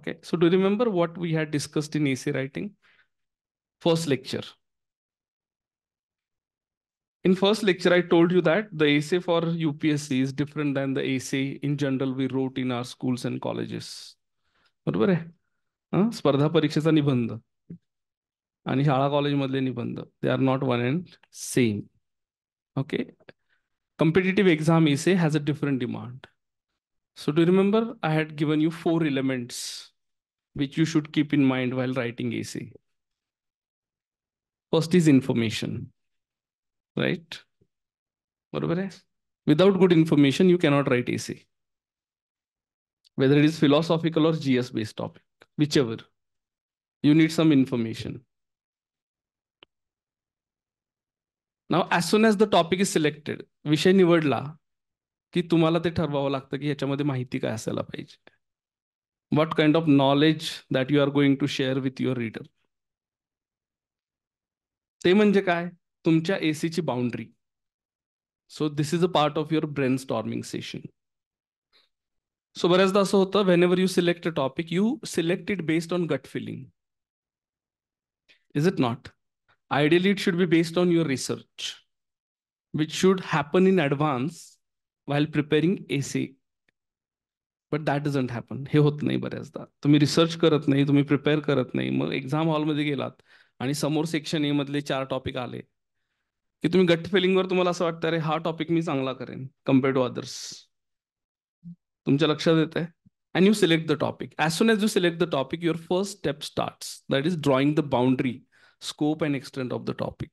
Okay, so do you remember what we had discussed in essay writing? First lecture. In first lecture, I told you that the essay for UPSC is different than the essay in general we wrote in our schools and colleges. बरोबर आहे? स्पर्धा परीक्षेचा निबंध आणि शाळा कॉलेजमधले निबंध, they are not one and same. Okay. Competitive exam essay has a different demand. So do you remember I had given you 4 elements which you should keep in mind while writing essay. First is information, right? Without good information, you cannot write essay. Whether it is philosophical or GS based topic, whichever, you need some information. Now, as soon as the topic is selected, विषय निवडला की तुम्हाला ते ठरवावं लागतं की ह्याच्यामध्ये माहिती काय असायला पाहिजे. What kind of knowledge that you are going to share with your reader. ते म्हणजे काय? तुमच्या एसीची boundary. So this is a part of your brainstorming session. So बऱ्याचदा असं होतं, whenever you select a topic, you select it based on gut feeling. Is it not? Ideally, it should be based on your research, which should happen in advance while preparing essay. But that doesn't happen. हे होत नाही बऱ्याचदा. तुम्ही research करत नाही, तुम्ही prepare करत नाही. मग एक्झाम हॉलमध्ये गेलात आणि समोर सेक्शन ए मधले 4 टॉपिक आले की तुम्ही गट फिलिंगवर तुम्हाला असं वाटतं, अरे हा टॉपिक मी चांगला करेन कम्पेअर्ड टू अदर्स. तुमच्या लक्षात येत आहे? And you select the topic. As soon as you select the topic, your first step starts. That is drawing the boundary, scope and extent of the topic.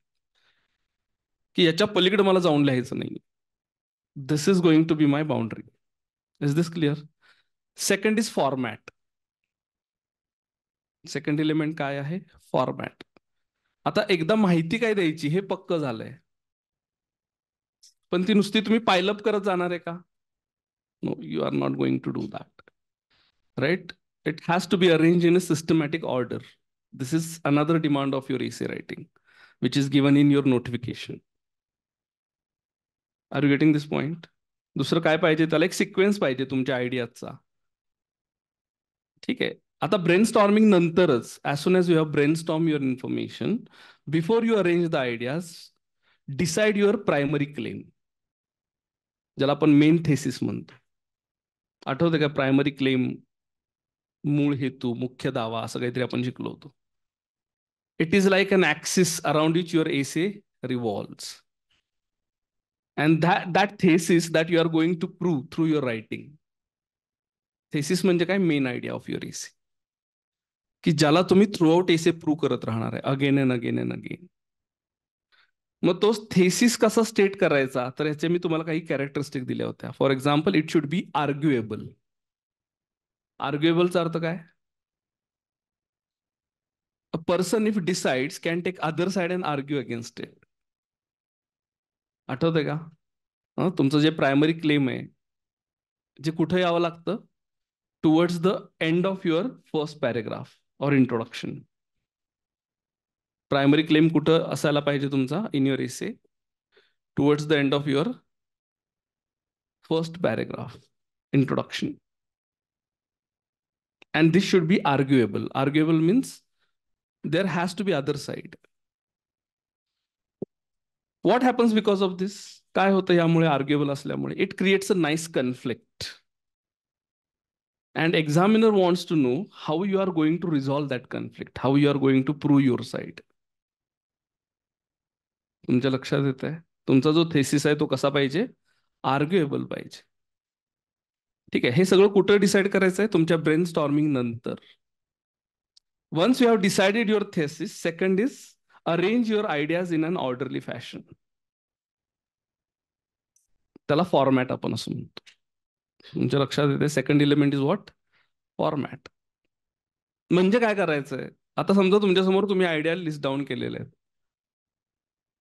की याच्या पलीकडे मला जाऊन लिहायचं नाही. This is going to be my boundary. Is this clear? Second is format. Second element काय आहे? Format. आता एकदा माहिती काय द्यायची हे पक्क झालंय, पण ती नुसती तुम्ही पायलअप करत जाणार आहे का? No, you are not going to do that. Right? It has to be arranged in a systematic order. This is another demand of your essay writing, which is given in your notification. Are you getting this point? दुसरं काय पाहिजे? त्याला एक sequence पाहिजे तुमच्या आयडियाचा. ठीक आहे. आता ब्रेनस्टॉर्मिंग नंतरच, as soon as you have brainstormed your information, before you arrange the ideas, decide your primary claim. ज्याला आपण मेन थेसिस म्हणतो. आठवते का? प्रायमरी क्लेम, मूळ हेतू, मुख्य दावा, असं काहीतरी आपण शिकलो होतो. It is like an axis around which your essay revolves. And that thesis that you are going to prove through your writing. Thesis म्हणजे काय? मेन आयडिया ऑफ युअर एसे, की ज्याला तुम्ही थ्रू आउट एसे प्रूव्ह करत राहणार आहे, again and again and again. मग तो थेसिस कसा स्टेट करायचा, तर याचे मी तुम्हाला काही कॅरेक्टरिस्टिक दिल्या होत्या. For example, it should be arguable. आर्ग्युएबलचा अर्थ काय? A person, if decides, can take other side and argue against it. आठवतंय का? तुमचं जे प्रायमरी क्लेम आहे, जे कुठे यावं लागतं? Towards the end of your first paragraph और इंट्रोडक्शन. प्रायमरी क्लेम कुठं असायला पाहिजे तुमचा in your essay? Towards the end of your first paragraph, introduction. And this should be arguable. Arguable means there has to be other side. What happens because of this? काय होतं यामुळे, आर्ग्युएबल असल्यामुळे? It creates a nice conflict. And examiner wants to know how you are going to resolve that conflict, how you are going to prove your side. तुमच्या लक्षात येत आहे? तुमचा जो थेसिस आहे तो कसा पाहिजे? आर्ग्युएबल पाहिजे. ठीक आहे. हे सगळं कुठं डिसाईड करायचं आहे? तुमच्या ब्रेनस्टॉर्मिंग नंतर. Once you have decided your thesis, second is arrange your ideas in an orderly fashion. त्याला फॉर्मॅट आपण असं म्हणतो. तुमच्या लक्षात येते? Second element is what? Format. म्हणजे काय करायचंय? आता समजा तुमच्यासमोर तुम्ही आयडिया लिस्ट डाऊन केलेले आहेत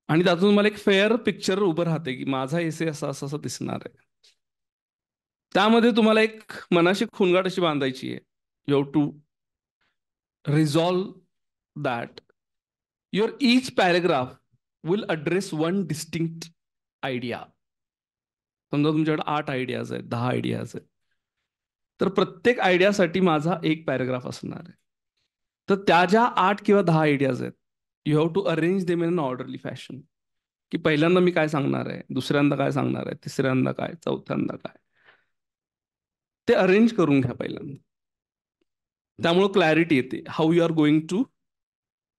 आणि त्यातून मला एक फेअर पिक्चर उभं राहते की माझा एसे असा असं असं दिसणार आहे. त्यामध्ये तुम्हाला एक मनाशी खुणगाट अशी बांधायची आहे. You have to resolve that your each paragraph will address one distinct idea. समजा तुमच्याकडे 8 आयडियाज आहेत, 10 आयडियाज आहेत. तर प्रत्येक आयडियासाठी माझा एक पॅराग्राफ असणार आहे. तर त्या ज्या 8 किंवा 10 आयडियाज आहेत, you have to arrange them in an orderly fashion. की पहिल्यांदा मी काय सांगणार आहे, दुसऱ्यांदा काय सांगणार आहे, तिसऱ्यांदा काय, चौथ्यांदा काय, ते अरेंज करून घ्या पहिल्यांदा. त्यामुळे क्लॅरिटी येते how you are going to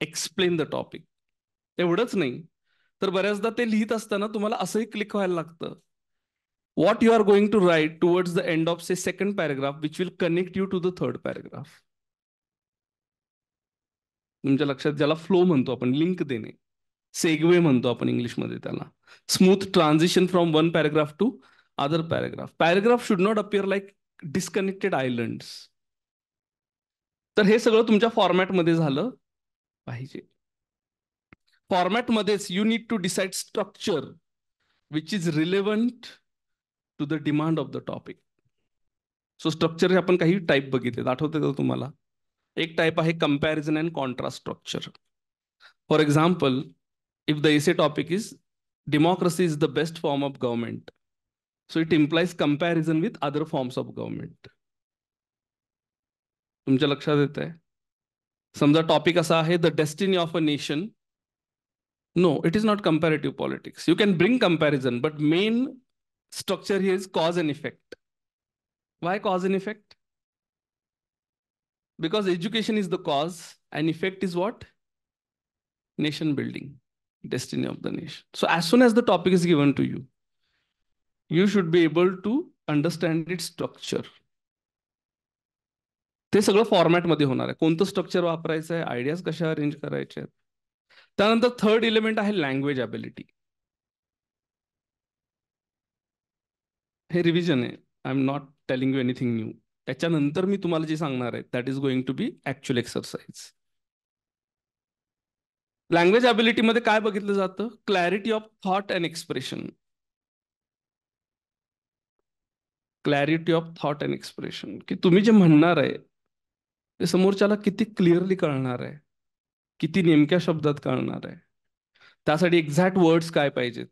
explain the topic. एवढंच नाही तर बऱ्याचदा ते लिहित असताना तुम्हाला असंही क्लिक व्हायला लागतं, what you are going to write towards the end of say second paragraph which will connect you to the third paragraph. तुमच्या लक्षात, ज्याला फ्लो म्हणतो आपण, लिंक देणे, सेगवे म्हणतो आपण इंग्लिशमध्ये त्याला. Smooth transition from one paragraph to other paragraph. Paragraph should not appear like disconnected islands. तर हे सगळं तुमच्या फॉर्मॅटमध्ये झालं पाहिजे. फॉर्मॅटमध्येच you need to decide structure which is relevant to the demand of the topic. So structure आपण काही टाईप बघितले, आठवते का तुम्हाला? एक टाईप आहे comparison and contrast structure. For example, if the essay topic is democracy is the best form of government, so it implies comparison with other forms of government. तुमच्या लक्षात येत आहे? समजा टॉपिक असा आहे, the destiny of a nation. No, it is not comparative politics. You can bring comparison, but main structure ही is cause and effect. Why cause and effect? Because education is the cause and effect is what? Nation building, destiny of the nation. So as soon as the topic is given to you, you should be able to understand its structure. ते सगळं फॉर्मॅटमध्ये होणार आहे. कोणतं structure वापरायचं आहे, ideas कशा arrange करायचे आहेत. त्यानंतर थर्ड एलिमेंट आहे लँग्वेज ॲबिलिटी. हे रिव्हिजन आहे, I am not telling you anything new. त्याच्यानंतर मी तुम्हाला जे सांगणार आहे that is going to be actual exercise. Language ॲबिलिटीमध्ये काय बघितलं जातं? Clarity of thought and expression. Clarity of thought and expression, की तुम्ही जे म्हणणार आहे ते समोरच्याला किती क्लिअरली कळणार आहे, किती नेमक्या शब्दात कळणार आहे. त्यासाठी एक्झॅक्ट वर्ड्स काय पाहिजेत,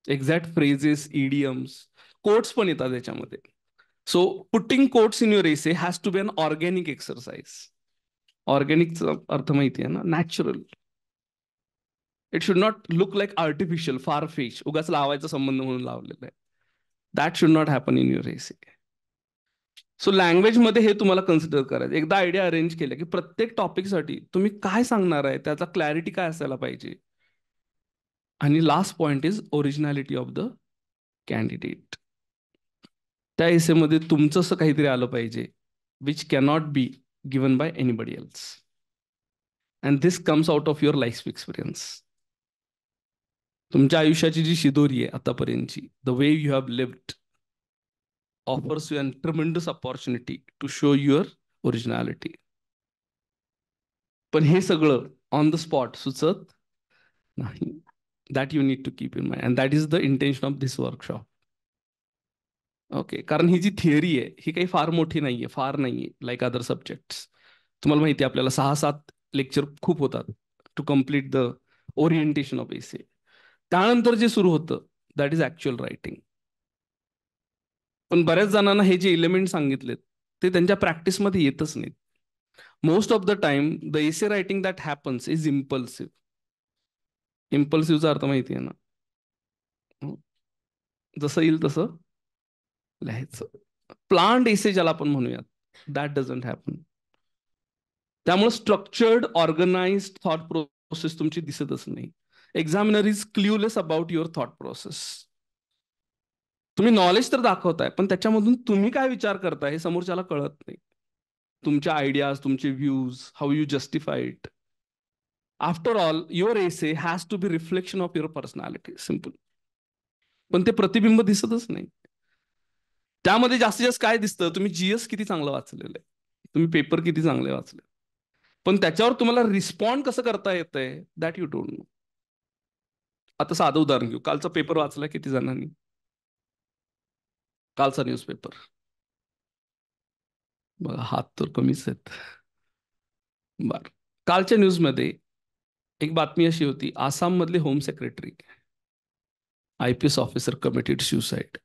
एक्झॅक्ट फ्रेजेस, इडियम्स, कोट्स पण येतात त्याच्यामध्ये. So putting quotes in your essay has to be an organic exercise. ऑर्गॅनिकचा अर्थ माहिती आहे ना, natural. It should not look like artificial, far fetched, उगाच लावायचा संबंध म्हणून लावलेला आहे. That should not happen in your essay. So लँग्वेजमध्ये हे तुम्हाला कन्सिडर करायचं. एकदा आयडिया अरेंज केल्या की प्रत्येक टॉपिकसाठी तुम्ही काय सांगणार आहे त्याचा क्लॅरिटी काय असायला पाहिजे. आणि last point is originality of the candidate. त्या एसेमध्ये तुमचं असं काहीतरी आलं पाहिजे which cannot be given by anybody else. And this comes out of your life experience. तुमच्या आयुष्याची जी शिदोरी आहे आतापर्यंतची, the way you have lived offers you a tremendous opportunity to show your originality. पण हे सगळं ऑन द स्पॉट सुचत नाही. That you need to keep in mind and that is the intention of this workshop. Okay, कारण ही जी theory आहे ही काही फार मोठी नाहीये, फार नाहीये लाईक अदर सब्जेक्ट्स. तुम्हाला माहिती आहे आपल्याला 6-7 लेक्चर खूप होतात to complete the orientation of essay. त्यानंतर जे सुरू होतं दॅट इज ऍक्च्युअल रायटिंग. पण बऱ्याच जणांना हे जे एलिमेंट सांगितलेत ते त्यांच्या प्रॅक्टिसमध्ये येतच नाहीत. Most of the time the essay writing that happens is impulsive. इम्पल्सिव्हचा अर्थ माहिती आहे ना, जसं येईल तसं लिहायचं. प्लांट एसे ज्याला आपण म्हणूयात, दॅट डझंट हॅपन. त्यामुळे स्ट्रक्चर्ड ऑर्गनाइज्ड थॉट प्रोसेस तुमची दिसतच नाही. Examiner is clueless about your thought process. तुम्ही नॉलेज तर दाखवताय पण त्याच्यामधून तुम्ही काय विचार करताय हे समोरच्याला कळत नाही. तुमच्या आयडियाज, तुमचे views, how you justify it. After all your essay has to be reflection of your personality, simple. पण ते प्रतिबिंब दिसतच नाही. त्यामध्ये जास्तीत जास्त काय दिसतं, तुम्ही जीएस किती चांगलं वाचलेलं आहे, तुम्ही पेपर किती चांगले वाचले, पण त्याच्यावर तुम्हाला रिस्पॉन्ड कसं करता येतंय दॅट यू डोंट नो. आता साधं उदाहरण घेऊ, कालचा पेपर वाचला किती जणांनी? कालचा न्यूजपेपर बघा, हात तर कमीच आहेत. बर, कालच्या न्यूजमध्ये एक बातमी अशी होती, आसाम मधले home secretary, IPS officer committed suicide.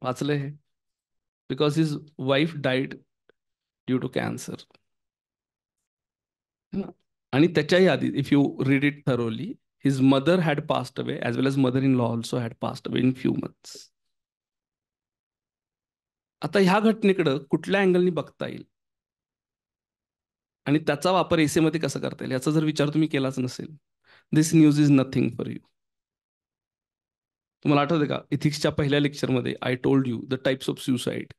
वाचलंय हे? Because his wife died due to cancer. आणि त्याच्याही आधी if you read it thoroughly, his mother had passed away as well as mother in law also had passed away in few months. आता ह्या घटनेकडं कुठल्या अँगलनी बघता येईल आणि त्याचा वापर एसेमध्ये कसा करता येईल याचा जर विचार तुम्ही केलाच नसेल, this news is nothing for you. तुम्हाला आठवतं का इथिक्सच्या पहिल्या लेक्चरमध्ये I told you the types of suicide,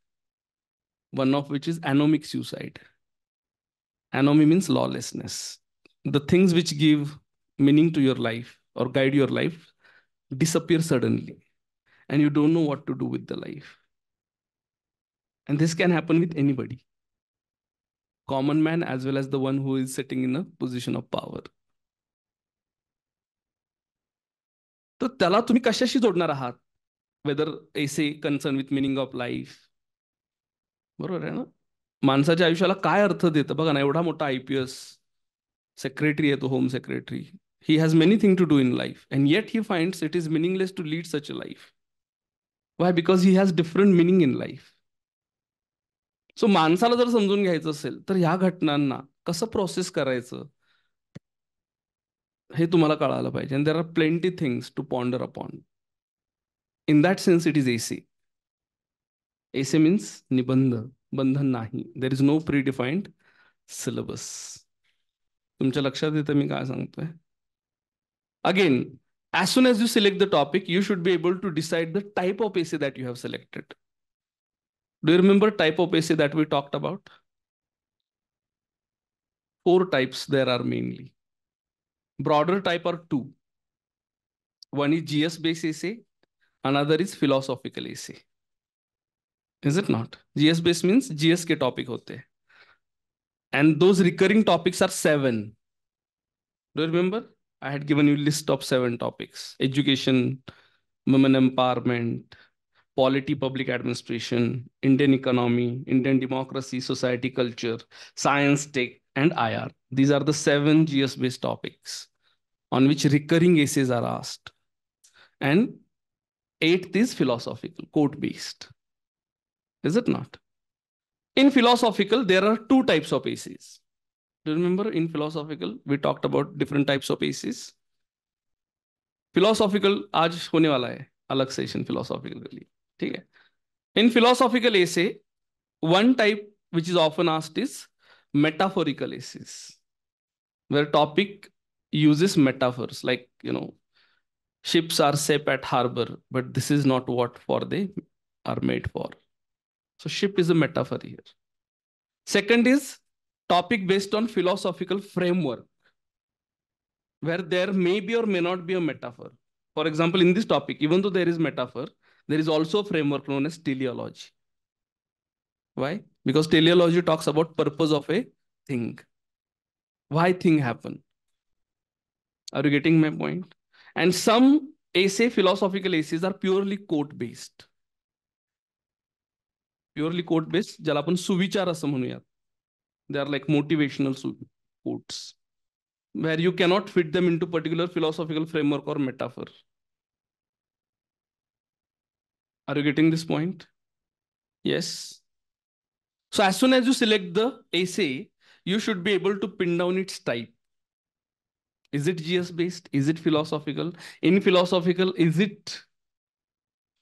one of which is anomic suicide. Anomy means lawlessness. The things which give meaning to your life or guide your life disappear suddenly, and you don't know what to do with the life. And this can happen with anybody, common man as well as the one who is sitting in a position of power. तर त्याला तुम्ही कशाशी जोडणार आहात? Whether essay concern with meaning of life. बरोबर आहे ना? माणसाच्या आयुष्याला काय अर्थ देतं बघा ना. एवढा मोठा IPS सेक्रेटरी आहे तो, home secretary. He has many things to do in life, and yet he finds it is meaningless to lead such a life. Why? Because he has different meaning in life. So माणसाला जर समजून घ्यायचं असेल तर ह्या घटनांना कसं process करायचं हे तुम्हाला कळायला पाहिजे. And there are plenty things to ponder upon. In that sense it is essay. Essay means निबंध, बंधन नाही. There is no predefined syllabus. तुमच्या लक्षात येतं मी काय सांगतोय? Again, as soon as you select the topic, you should be able to decide the type of essay that you have selected. Do you remember type of essay that we talked about? 4 types there are mainly. Broader type are 2. One is GS-based essay, another is philosophical essay. Is it not? GS-based means GS ke topic hote. And those recurring topics are 7. Do you remember? I had given you a list of 7 topics: education, women empowerment, polity, public administration, Indian economy, Indian democracy, society, culture, science, tech, and IR. These are the 7 GS-based topics on which recurring essays are asked. And 8th is philosophical, quote-based. Is it not? In philosophical, there are 2 types of essays. Do you remember in philosophical, we talked about different types of essays? Philosophical, आज होने वाला है अलग session philosophical के लिए, ठीक है? In philosophical essay, one type which is often asked is metaphorical essays, where topic uses metaphors like, ships are safe at harbor, but this is not what for they are made for. So ship is a metaphor here. Second is topic based on philosophical framework, where there may be or may not be a metaphor. For example, in this topic, even though there is metaphor, there is also a framework known as teleology. Why? Because teleology talks about purpose of a thing. Why thing happen? Are you getting my point? And some essay, philosophical essays are purely quote-based. Purely quote-based, ज्याला आपण सुविचार असं म्हणूयात. They are like motivational quotes, where you cannot fit them into particular philosophical framework or metaphor. Are you getting this point? Yes. So as soon as you select the essay, you should be able to pin down its type. Is it GS-based? Is it philosophical? In philosophical, is it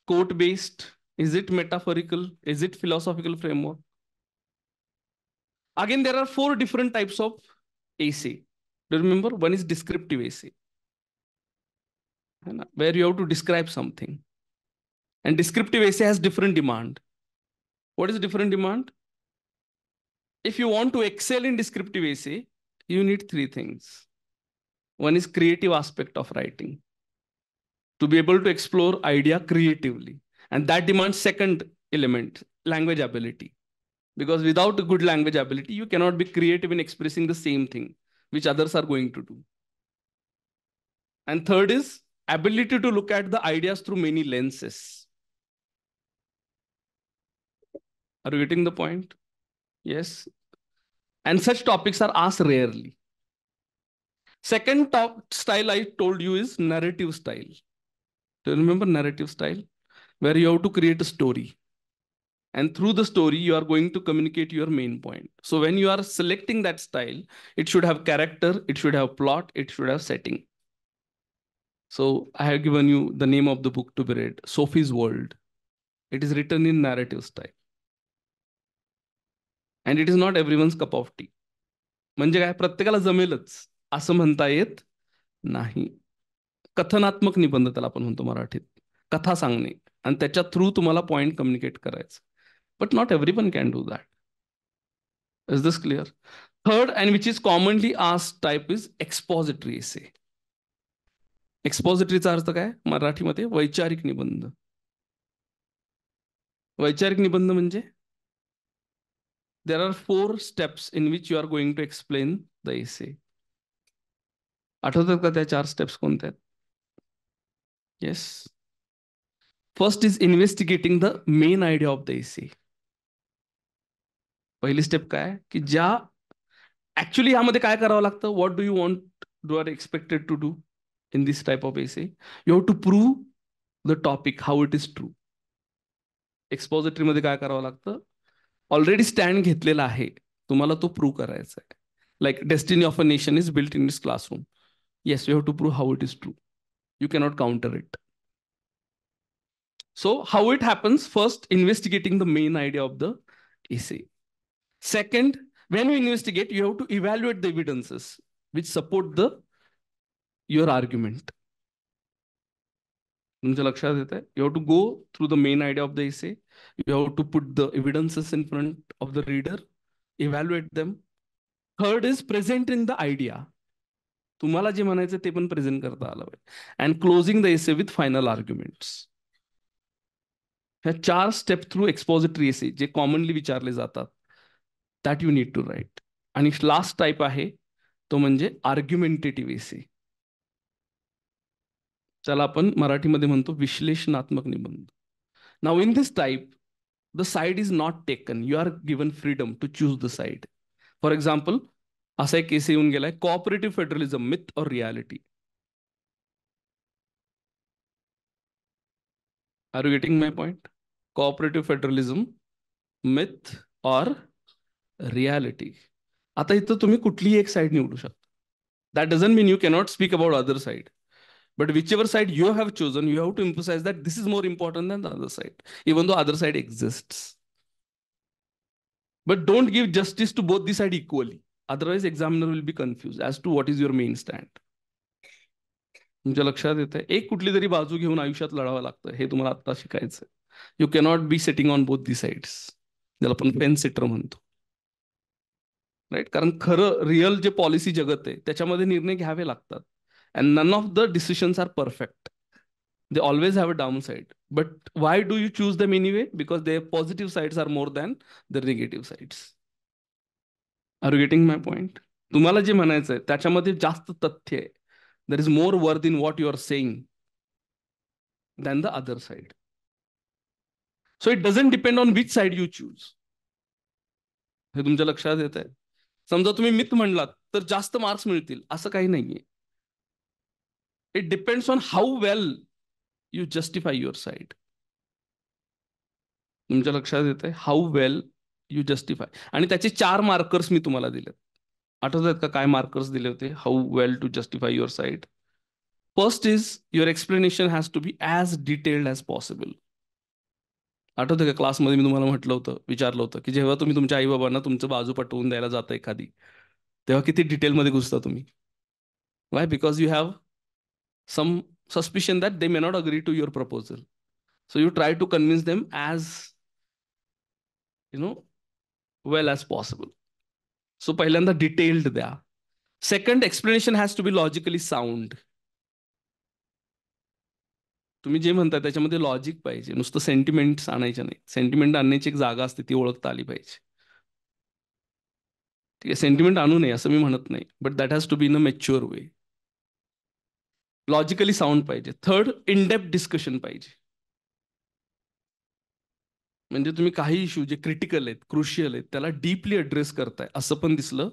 quote-based? Is it metaphorical? Is it philosophical framework? Again, there are 4 different types of essay. Do you remember? One is descriptive essay, where you have to describe something. And descriptive essay has different demand. What is different demand? If you want to excel in descriptive essay, you need 3 things. One is creative aspect of writing, to be able to explore idea creatively. And that demands second element, language ability. Because without a good language ability, you cannot be creative in expressing the same thing which others are going to do. And third is ability to look at the ideas through many lenses. Are you getting the point? Yes. And such topics are asked rarely. Second top style I told you is narrative style. Do you remember narrative style? where you have to create a story. And through the story, you are going to communicate your main point. So when you are selecting that style, it should have character, it should have plot, it should have setting. So I have given you the name of the book to be read, Sophie's World. It is written in narrative style. And it is not everyone's cup of tea. म्हणजे काय, प्रत्येकाला जमेलच असं म्हणता येत नाही. कथनात्मक निबंध त्याला आपण म्हणतो मराठीत. कथा सांगणे आणि त्याच्या थ्रू तुम्हाला पॉइंट कम्युनिकेट करायचं. But not everyone can do that. Is this clear? Third and which is commonly asked type is expository essay. एक्सपॉजिटरीचा अर्थ काय मराठीमध्ये? वैचारिक निबंध. वैचारिक निबंध म्हणजे there are 4 steps in which you are going to explain the essay. आठवतात का त्या 4 स्टेप्स कोणत्या आहेत? Yes. First is investigating the main idea of the essay. पहिली स्टेप काय की ज्या ऍक्च्युली यामध्ये काय करावं लागतं? What do you want, do are expected to do in this type of essay? You have to prove the topic how it is true. एक्सपॉजिटरीमध्ये काय करावं लागतं? ऑलरेडी स्टँड घेतलेला आहे, तुम्हाला तो प्रूव्ह करायचा आहे. Like destiny of a nation is built in this classroom. Yes, you have to prove how it is true. You cannot counter it. So how it happens? First, investigating the main idea of the essay. Second, when you investigate, you have to evaluate the evidences which support the your argument. तुमच्या लक्षात येत आहे? You have to go through the main idea of the essay. You have to put the evidences in front of the reader, evaluate them. Third is present in the idea. तुम्हाला जे म्हणायचं ते पण present करता आलं पाहिजे. And closing the essay with final arguments. ह्या 4 step through एक्सपॉजिटरी एसे जे कॉमनली विचारले जातात, that you need to write. आणि लास्ट टाईप आहे तो म्हणजे आर्ग्युमेंटेटिव्ह एसे. त्याला आपण मराठीमध्ये म्हणतो विश्लेषणात्मक निबंध. Now in this type the side is not taken, you are given freedom to choose the side. For example, असा एक केस येऊन गेलाय, कोऑपरेटिव्ह फेडरलिझम मिथ और reality. Are you getting my point? Cooperative federalism myth और reality. आता इथं तुम्ही कुठलीही एक साइड निवडू शकता. That doesn't mean you cannot speak about other side. But whichever side you have chosen, you have to emphasize that this is more important than the other side, even though other side exists. But don't give justice to both the side equally. Otherwise, examiner will be confused as to what is your main stand. तुमच्या लक्षात येत आहे? एक कुठली तरी बाजू घेऊन आयुष्यात लढावं लागतं, हे तुम्हाला आता शिकायचं. You cannot be sitting on both the sides, ज्याला आपण पेन सेटर म्हणतो. राईट? कारण खरं रिअल जे पॉलिसी जगत आहे त्याच्यामध्ये निर्णय घ्यावे लागतात. And none of the decisions are perfect. They always have a downside. But why do you choose them anyway? Because their positive sides are more than the negative sides. Are you getting my point? तुम्हाला जे म्हणायचं आहे त्याच्यामध्ये जास्त तथ्य आहे. There is more worth in what you are saying than the other side. So it doesn't depend on which side you choose. हे तुमच्या लक्षात येत आहे? समजा तुम्ही मिथ म्हणलात तर जास्त मार्क्स मिळतील असं काही नाहीये. It depends on how well you justify your side. तुमच्या लक्षात येते? How well you justify. आणि त्याचे 4 मार्कर्स मी तुम्हाला दिलेत. आठवत आहेत का काय मार्कर्स दिले होते? How well to justify your side. First is your explanation has to be as detailed as possible. आठवतं का क्लासमध्ये मी तुम्हाला म्हटलं होतं, विचारलं होतं की जेव्हा तुम्ही तुमच्या आई बाबांना तुमचं बाजू पटवून द्यायला जाता एखादी, तेव्हा किती डिटेलमध्ये घुसता तुम्ही? Y? Because you have some suspicion that they may not agree to your proposal. So you try to convince them as, well as possible. So पहिल्यांदा detailed द्या. Second, explanation has to be logically sound. तुम्ही जे म्हणताय त्याच्यामध्ये logic पाहिजे, नुसतं sentiments आणायचे नाही. सेंटिमेंट आणण्याची एक जागा असते, ती ओळखता आली पाहिजे. ठीक आहे, सेंटिमेंट आणू नये असं मी म्हणत नाही, but that has to be in a mature way. Logically sound पाहिजे. थर्ड, इन डेप्थ डिस्कशन पाहिजे. म्हणजे तुम्ही काही इश्यू जे क्रिटिकल आहेत, क्रुशियल आहेत, त्याला डीपली अड्रेस करताय असं पण दिसलं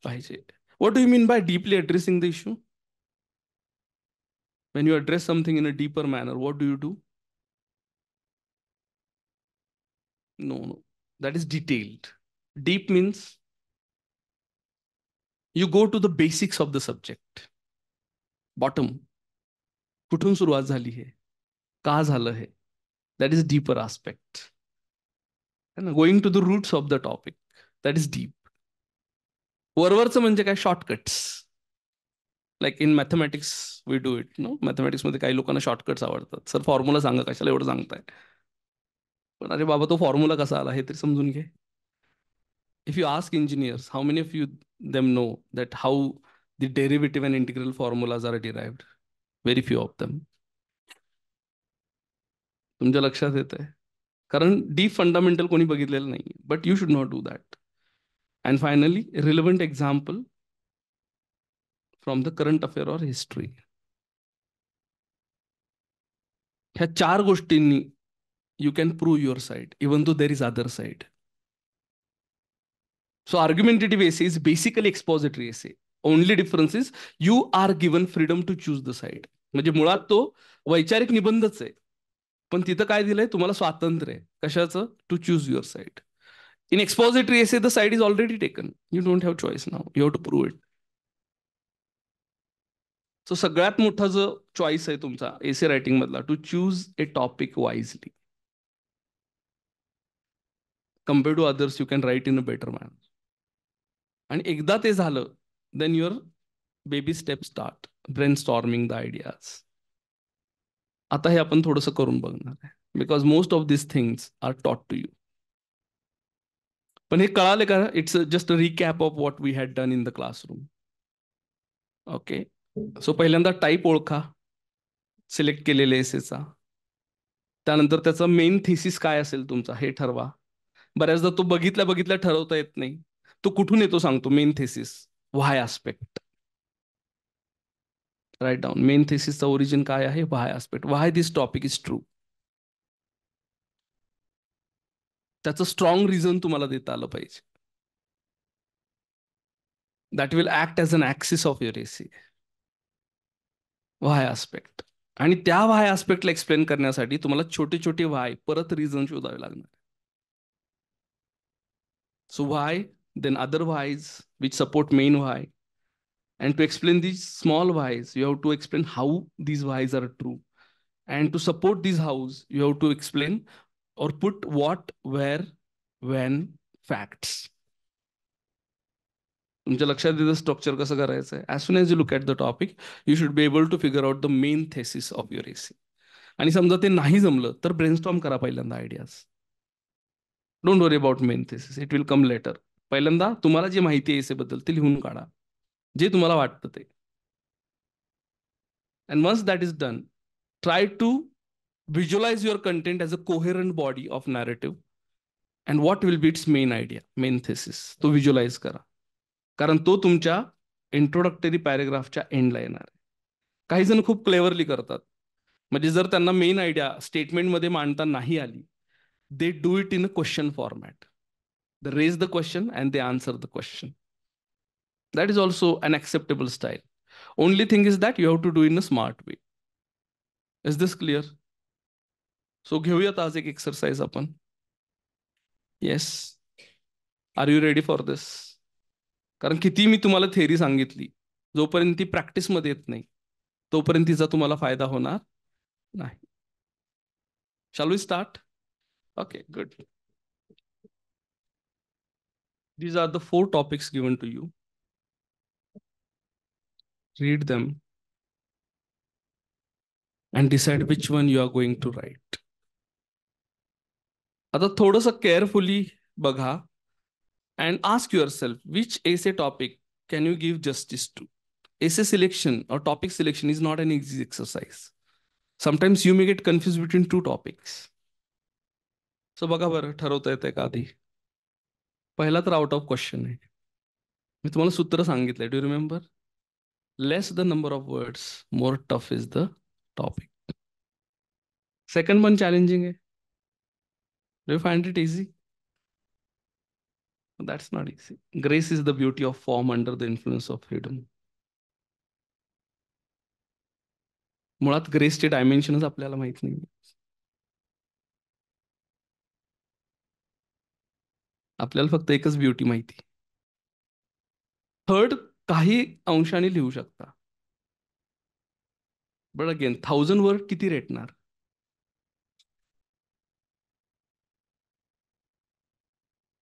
पाहिजे. What do you mean by deeply addressing the issue? Wien you address something in a deeper manner, what do you do? No, no. That is detailed. Deep means you go to the basics of the subject. Bottom. कुठून सुरुवात झाली हे? का झालं हे? That is deeper aspect. Going to the roots of the topic. That is deep. वरवरचं म्हणजे काय? Shortcuts. Like in mathematics we do it. No, मॅथमॅटिक्समध्ये काही लोकांना शॉर्टकट्स आवडतात. सर फॉर्म्युला सांगा, कशाला एवढं सांगताय? पण अरे बाबा, तो फॉर्म्युला कसा आला हे तरी समजून घे. If you ask engineers, how many of you them know that how the derivative and integral formulas are derived? Very few of them. तुमच्या लक्षात येत आहे? कारण डीप फंडामेंटल कोणी बघितलेलं नाही. But you should not do that. And finally relevant example from the current affair or history. ह्या 4 गोष्टींनी you can prove your side even though there is other side. So argumentative essay is basically expository essay. Only difference is you are given freedom to choose the side. म्हणजे मुळात तो वैचारिक निबंधच आहे. पण तिथं काय दिलंय? तुम्हाला स्वातंत्र्य आहे. कशाचं? To choose your side. In expository essay the side is already taken. You don't have choice now. You have to prove it. So सगळ्यात मोठा जो चॉईस आहे तुमचा एसे रायटिंग मधला, to choose a topic wisely. Compare to others you can write in a better manner. आणि एकदा ते झालं, then your baby step start brain storming the ideas. आता हे आपण थोडंसं करून बघणार आहे. Because most of this things are taught to you. पण हे कळाले का? It's just a recap of what we had done in the classroom. Okay. So पहिल्यांदा टाईप ओळखा सिलेक्ट केलेले एसेचा. त्यानंतर त्याचा मेन थिसिस काय असेल तुमचा हे ठरवा. बऱ्याचदा तो बघितल्या बघितल्या ठरवता येत नाही. तो कुठून येतो सांगतो. Main thesis, why aspect. Write down. Main थिसिसचा ओरिजिन काय आहे? Why aspect. Why this topic is true. त्याचं स्ट्रॉंग रिझन तुम्हाला देता आलं पाहिजे. That will act as an axis of your essay. Why aspect. आणि त्या व्हाय आस्पेक्टला एक्सप्लेन करण्यासाठी तुम्हाला छोटे छोटे व्हाय परत रिझन शोधावे लागणार. So why, then other whys which support main why. And to explain these small whys, you have to explain how these whys are true. And to support these hows, you have to explain or put what, where, when, facts. तुमच्या लक्षात येतं structure कसं करायचं आहे. As soon as you look at the topic, you should be able to figure out the main thesis of your essay. आणि समजा ते नाही जमलं तर ब्रेनस्टॉर्म करा पहिल्यांदा ideas. Don't worry about main thesis, it will come later. पहिल्यांदा तुम्हाला जे माहिती आहे एसे बद्दल ते लिहून काढा, जे तुम्हाला वाटतं ते. And once that is done, try to visualize your content as a coherent body of narrative. And what will be its main idea, main thesis, तो visualize करा. कारण तो तुमच्या इंट्रोडक्टरी पॅरेग्राफच्या एंडला येणार आहे. काही जण खूप क्लेवरली करतात. म्हणजे जर त्यांना मेन आयडिया स्टेटमेंटमध्ये मांडता नाही आली, they do it in a question format. They raise the question and they answer the question. That is also an acceptable style. Only thing is that you have to do in a smart way. Is this clear? So घेऊयात आज एक exercise आपण. Yes, are you ready for this? कारण किती मी तुम्हाला theory सांगितली, जोपर्यंत ती प्रॅक्टिसमध्ये येत नाही तोपर्यंत तिचा तुम्हाला फायदा होणार नाही. Shall we start? Okay, good. These are the 4 topics given to you. Read them and decide which one you are going to write. आता थोडंसं केअरफुली बघा and ask yourself which essay topic can you give justice to. Essay selection or topic selection is not an easy exercise. Sometimes you may get confused between 2 topics. So बघा बरं, ठरवता येते का आधी? पहिला तर आउट ऑफ क्वेश्चन आहे. मी तुम्हाला सूत्र सांगितलंय, do remember? Less the number of words, more tough is the topic. Second पण चॅलेंजिंग आहे. Do you find it easy? That's not easy. Grace is the beauty of form under the influence of freedom. मुळात ग्रेसचे डायमेन्शनच आपल्याला माहित नाही. आपल्याला फक्त एकच beauty माहिती. थर्ड काही अंशाने लिहू शकता. बट अगेन 1000 वर्ड किती रेटणार?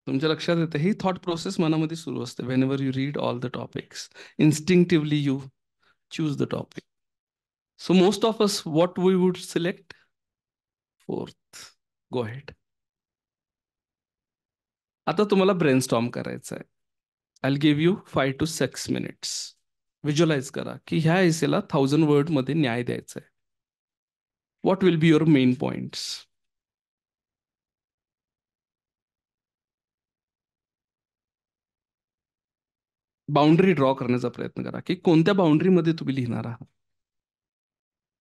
तुमच्या लक्षात येतं ही थॉट प्रोसेस मनामध्ये सुरू असते. Whenever you read all the topics, instinctively you choose the topic. So most of us what we would select? Fourth. Go ahead. आता तुम्हाला ब्रेनस्टॉर्म करायचं आहे. I give you 5 to 6 minutes. Visualise करा की ह्या एसेला 1000 वर्ड मध्ये न्याय द्यायचा आहे. What will be your main points? Boundary draw करण्याचा प्रयत्न करा की कोणत्या बाउंड्रीमध्ये तुम्ही लिहिणार आहात.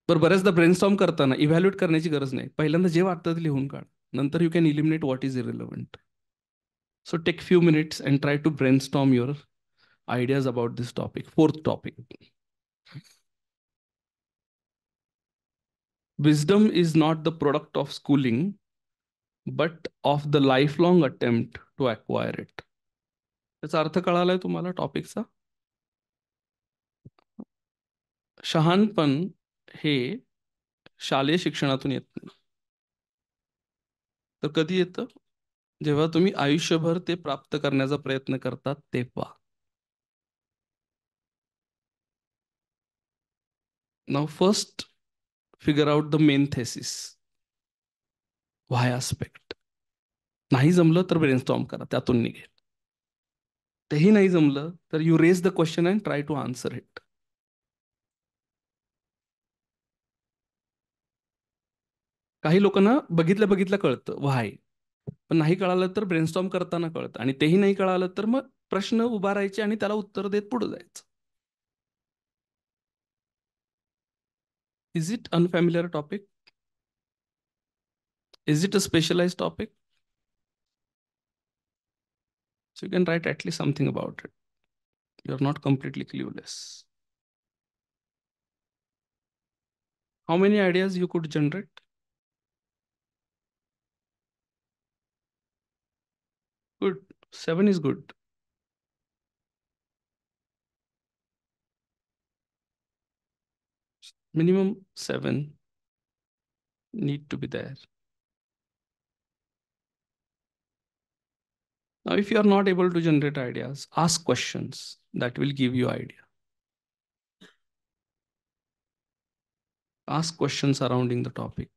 बरं, बऱ्याचदा ब्रेनस्टॉर्म करताना इव्हॅल्युएट करण्याची गरज नाही. पहिल्यांदा जे वाटतं ते लिहून काढ. नंतर you can eliminate what is irrelevant. So take few minutes and try to brainstorm your ideas about this topic. Fourth topic. Wisdom is not the product of schooling, but of the lifelong attempt to acquire it. त्याचा अर्थ कळालाय तुम्हाला टॉपिकचा? शहाणपण हे शालेय शिक्षणातून येत नाही. तर कधी येतं? जेव्हा तुम्ही आयुष्यभर ते प्राप्त करण्याचा प्रयत्न करतात तेव्हा. Now first figure out the main thesis. Why aspect. नाही जमलं तर ब्रेनस्टॉर्म करा, त्यातून निघेल. तेही नाही जमलं तर you raise the question and try to answer it. काही लोकांना बघितल्या बघितल्या कळतं व्हाय, पण नाही कळालं तर ब्रेनस्टॉर्म करताना कळतं. आणि तेही नाही कळालं तर मग प्रश्न उभारायचे आणि त्याला उत्तर देत पुढे जायचं. Is it unfamiliar topic? Is it a specialise topic? So you can write at least something about it. You're not completely clueless. How many ideas you could generate? Good. 7 is good. Minimum 7 need to be there. Now, if you are not able to generate ideas, ask questions that will give you idea. Ask questions surrounding the topic.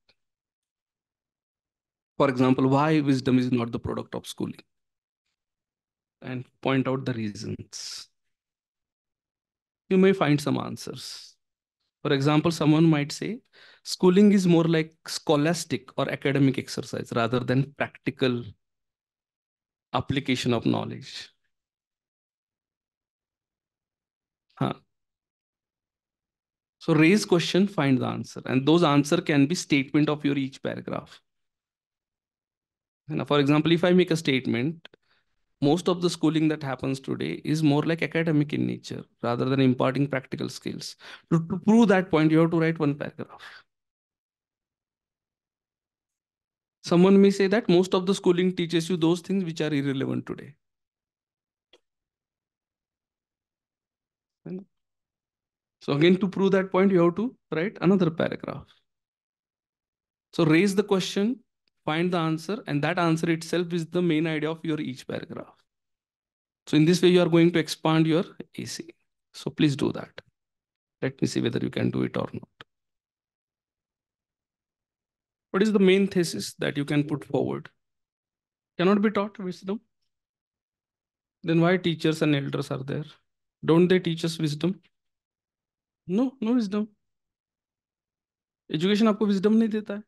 For example, why wisdom is not the product of schooling? And point out the reasons. You may find some answers. For example, someone might say, schooling is more like scholastic or academic exercise rather than practical application of knowledge. Huh. So raise question, find the answer. And those answer can be statement of your each paragraph. Now, for example, if I make a statement, most of the schooling that happens today is more like academic in nature rather than imparting practical skills. To prove that point, you have to write one paragraph. Someone may say that most of the schooling teaches you those things which are irrelevant today. So again, to prove that point, you have to write another paragraph. So raise the question, find the answer, and that answer itself is the main idea of your each paragraph. So in this way, you are going to expand your AC. So please do that. Let me see whether you can do it or not. What is the main thesis that you can put forward? Cannot be taught wisdom? Then why teachers and elders are there? Don't they teach us wisdom? No, no wisdom. Education आपको wisdom नहीं देता है.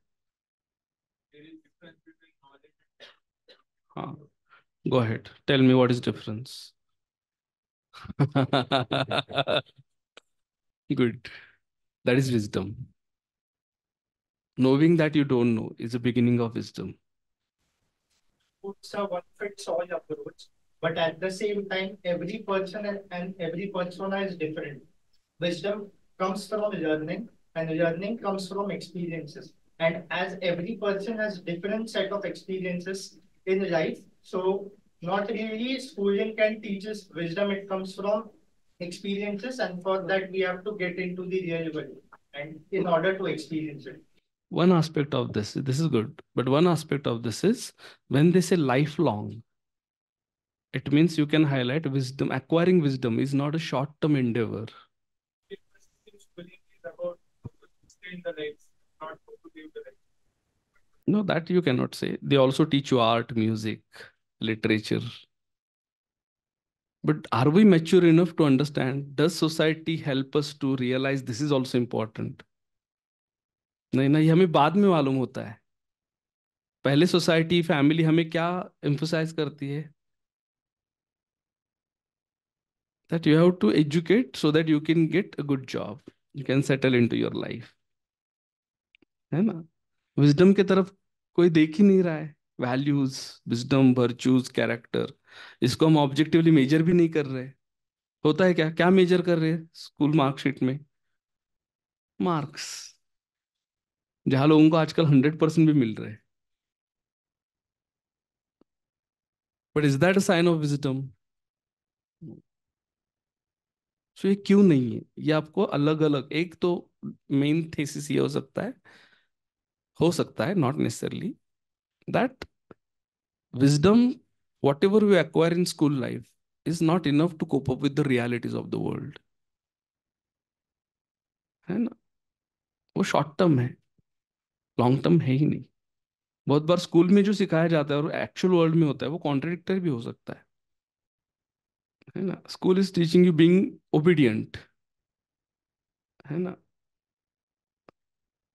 हाँ. Go ahead. Tell me what is difference. Good. That is wisdom. Knowing that you don't know is the beginning of wisdom. It's a one-fits-all approach, but at the same time, every person and every persona is different. Wisdom comes from learning, and learning comes from experiences. And as every person has different set of experiences in life, so Not really. Schooling can teach us wisdom. It comes from experiences, and for that we have to get into the real world, and in order to experience it. One aspect of this is good, but one aspect of this is when they say lifelong, it means you can highlight wisdom. Acquiring wisdom is not a short-term endeavor. Schooling is about how to stay in the life, not how to live the life. No, that you cannot say. They also teach you art, music, literature. But are we mature enough to understand? Does society help us to realize this is also important? नहीं ना, ये हमें बाद में मालूम होता है. पहले सोसाइटी फैमिली हमें क्या एम्फोसाइज करती है? That you have to educate so that you can get a good job, you can settle into your life. है ना? विजडम की तरफ कोई देख ही नहीं रहा है. वैल्यूज, विजडम, वर्च्यूज, कैरेक्टर, इसको हम ऑब्जेक्टिवली मेजर भी नहीं कर रहे. होता है क्या, क्या मेजर कर रहे हैं स्कूल मार्कशीट में? मार्क्स. जहां लोगों को आजकल 100% भी मिल रहे हैं. But is that a sign of wisdom? So ये क्यों नहीं है? ये आपको अलग अलग, एक तो मेन थेसिस ये हो सकता है not necessarily that wisdom, whatever we acquire in school life, is not enough to cope up with the realities of the world. है ना? वो शॉर्ट टर्म है, लॉन्ग टर्म है ही नहीं. बहुत बार स्कूल में जो सिखाया जाता है और एक्चुअल वर्ल्ड में होता है वो कॉन्ट्रडिक्टरी भी हो सकता है ना? School is teaching you being obedient, है ना?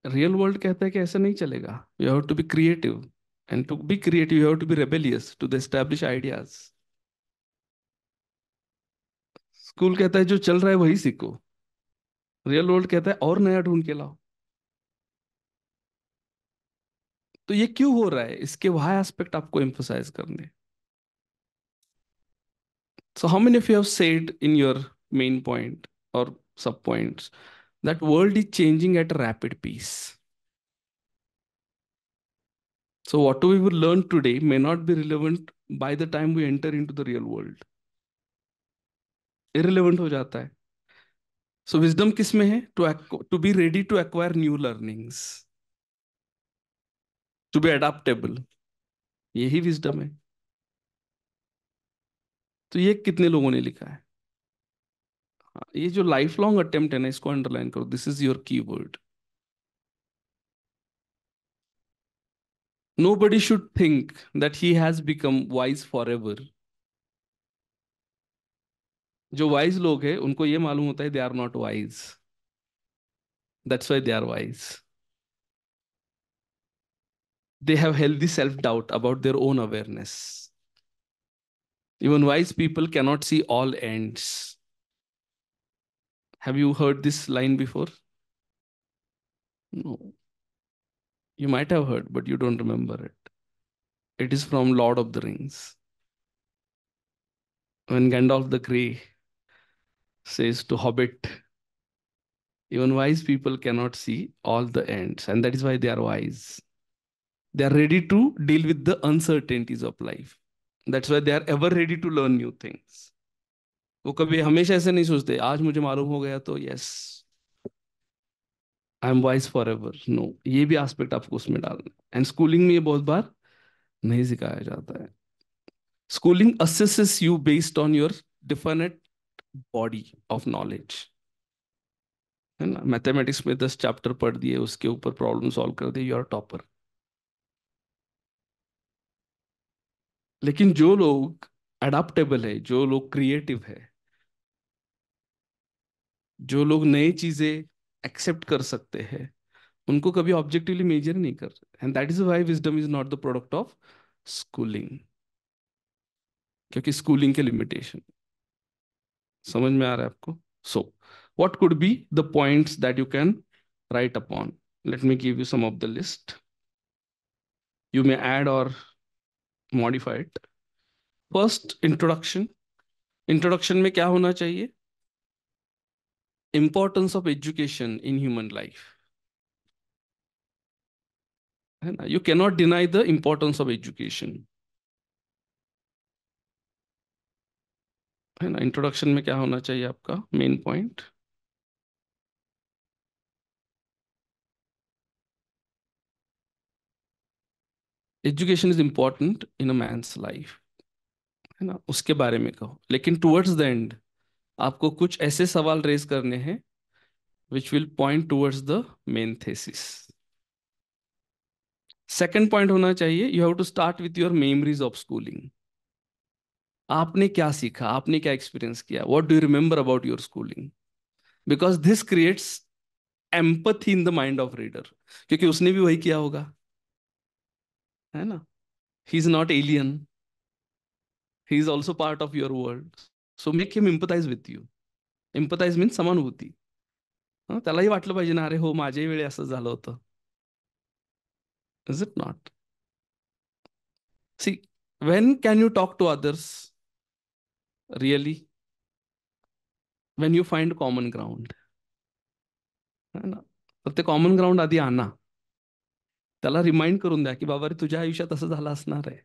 रियल वर्ल्ड कहता है कि ऐसा नहीं चलेगा. You have to be creative, and to be creative you have to be rebellious to the establish ideas. School कहता है जो चल रहा है वही सीखो. रियल वर्ल्ड कहता है और नया ढूंढ के लाओ. तो ये क्यों हो रहा है, इसके वह एस्पेक्ट आपको एम्फोसाइज करने. So how many of you have said in your main point और सब points that world is changing at a rapid pace. So what we will learn today may not be relevant by the time we enter into the real world. Irrelevant हो जाता है. So wisdom किस में है? To be ready to acquire new learnings, to be adaptable. यही wisdom है. तो ये कितने लोगों ने लिखा है? ये जो लाइफ लॉन्ग अटेम्प्ट है ना, इसको अंडरलाइन करो. This is your keyword. Nobody should think that he has become wise forever. जो वाइज लोग हैं उनको ये मालूम होता है दे are not wise. That's why they are wise. They have healthy self doubt about their own awareness. Even wise people cannot see all ends. Have you heard this line before? No. You might have heard, but you don't remember it. It is from Lord of the Rings. When Gandalf the Grey says to Hobbit, even wise people cannot see all the ends, and that is why they are wise. They are ready to deal with the uncertainties of life. That's why they are ever ready to learn new things. वो कभी हमेशा ऐसे नहीं सोचते आज मुझे मालूम हो गया तो yes I am wise for ever. No, ये भी एस्पेक्ट आपको उसमें डालना है. एंड स्कूलिंग में ये बहुत बार नहीं सिखाया जाता है. Schooling assesses you based on your definite body of knowledge, है ना? मैथमेटिक्स में 10 चैप्टर पढ़ दिए, उसके ऊपर प्रॉब्लम सॉल्व कर दिए, यू आर टॉपर. लेकिन जो लोग अडाप्टेबल है, जो लोग क्रिएटिव है, जो लोग नई चीजें एक्सेप्ट कर सकते हैं, उनको कभी ऑब्जेक्टिवली मेजर नहीं कर रहे. And that is why wisdom is not the product of schooling. क्योंकि स्कूलिंग के लिमिटेशन समझ में आ रहा है आपको. So what could be the points that you can write upon? Let me give you some of the list. You may add और modify it. First, introduction. Introduction में क्या होना चाहिए? Importance of education in human life, है ना? You cannot deny the importance of education. है ना। Introduction में क्या होना चाहिए आपका main point? Education is important in a man's life, है ना, उसके बारे में कहो। लेकिन टुवर्ड्स द एंड आपको कुछ ऐसे सवाल रेज करने हैं which will point towards the main thesis. Second point होना चाहिए, you have to start with your memories of schooling. आपने क्या सीखा, आपने क्या एक्सपीरियंस किया, what do you remember about your schooling, because this creates empathy in the mind of reader, क्योंकि उसने भी वही किया होगा, है ना। He is not alien, he is also part of your world, so make him empathise with you. Empathise means समानुभूती। त्यालाही वाटलं पाहिजे ना, अरे हो माझ्याही वेळी असं झालं होतं. Is it not? See, when can you talk to others really? When you find common ground, है ना. तर ते कॉमन ग्राउंड आधी आणा, त्याला रिमाइंड करून द्या की बाबा रे तुझ्या आयुष्यात असं झालं असणार आहे,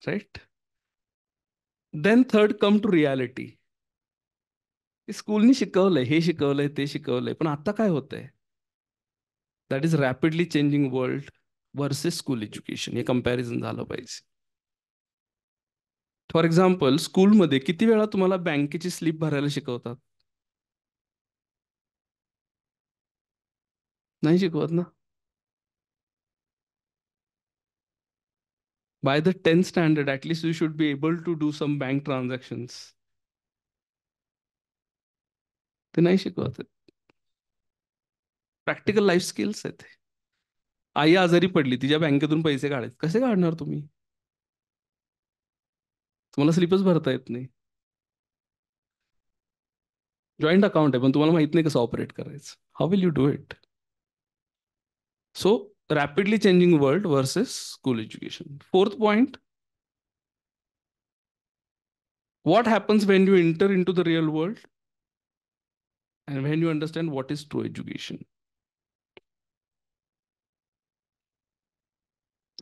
right. Then third come to reality. स्कूलनी शिकवलंय, हे शिकवलंय, ते शिकवलंय, पण आता काय होतंय? That is rapidly changing world versus school education, हे कम्पॅरिझन झालं पाहिजे. फॉर एक्झाम्पल, स्कूलमध्ये किती वेळा तुम्हाला बँकेची स्लिप भरायला शिकवतात? नाही शिकवत ना. By the 10th standard, at least you should be able to do some bank transactions. ते नाही शिकवत. प्रॅक्टिकल लाईफ स्किल्स आहेत. आई आजारी पडली, तिच्या बँकेतून पैसे काढायचे, कसे काढणार तुम्ही? तुम्हाला स्लिपच भरता येत नाही. जॉईंट अकाउंट आहे पण तुम्हाला माहित नाही कसं ऑपरेट करायचं. How will you do it? So rapidly changing world versus school education. Fourth point, what happens when you enter into the real world and when you understand what is true education.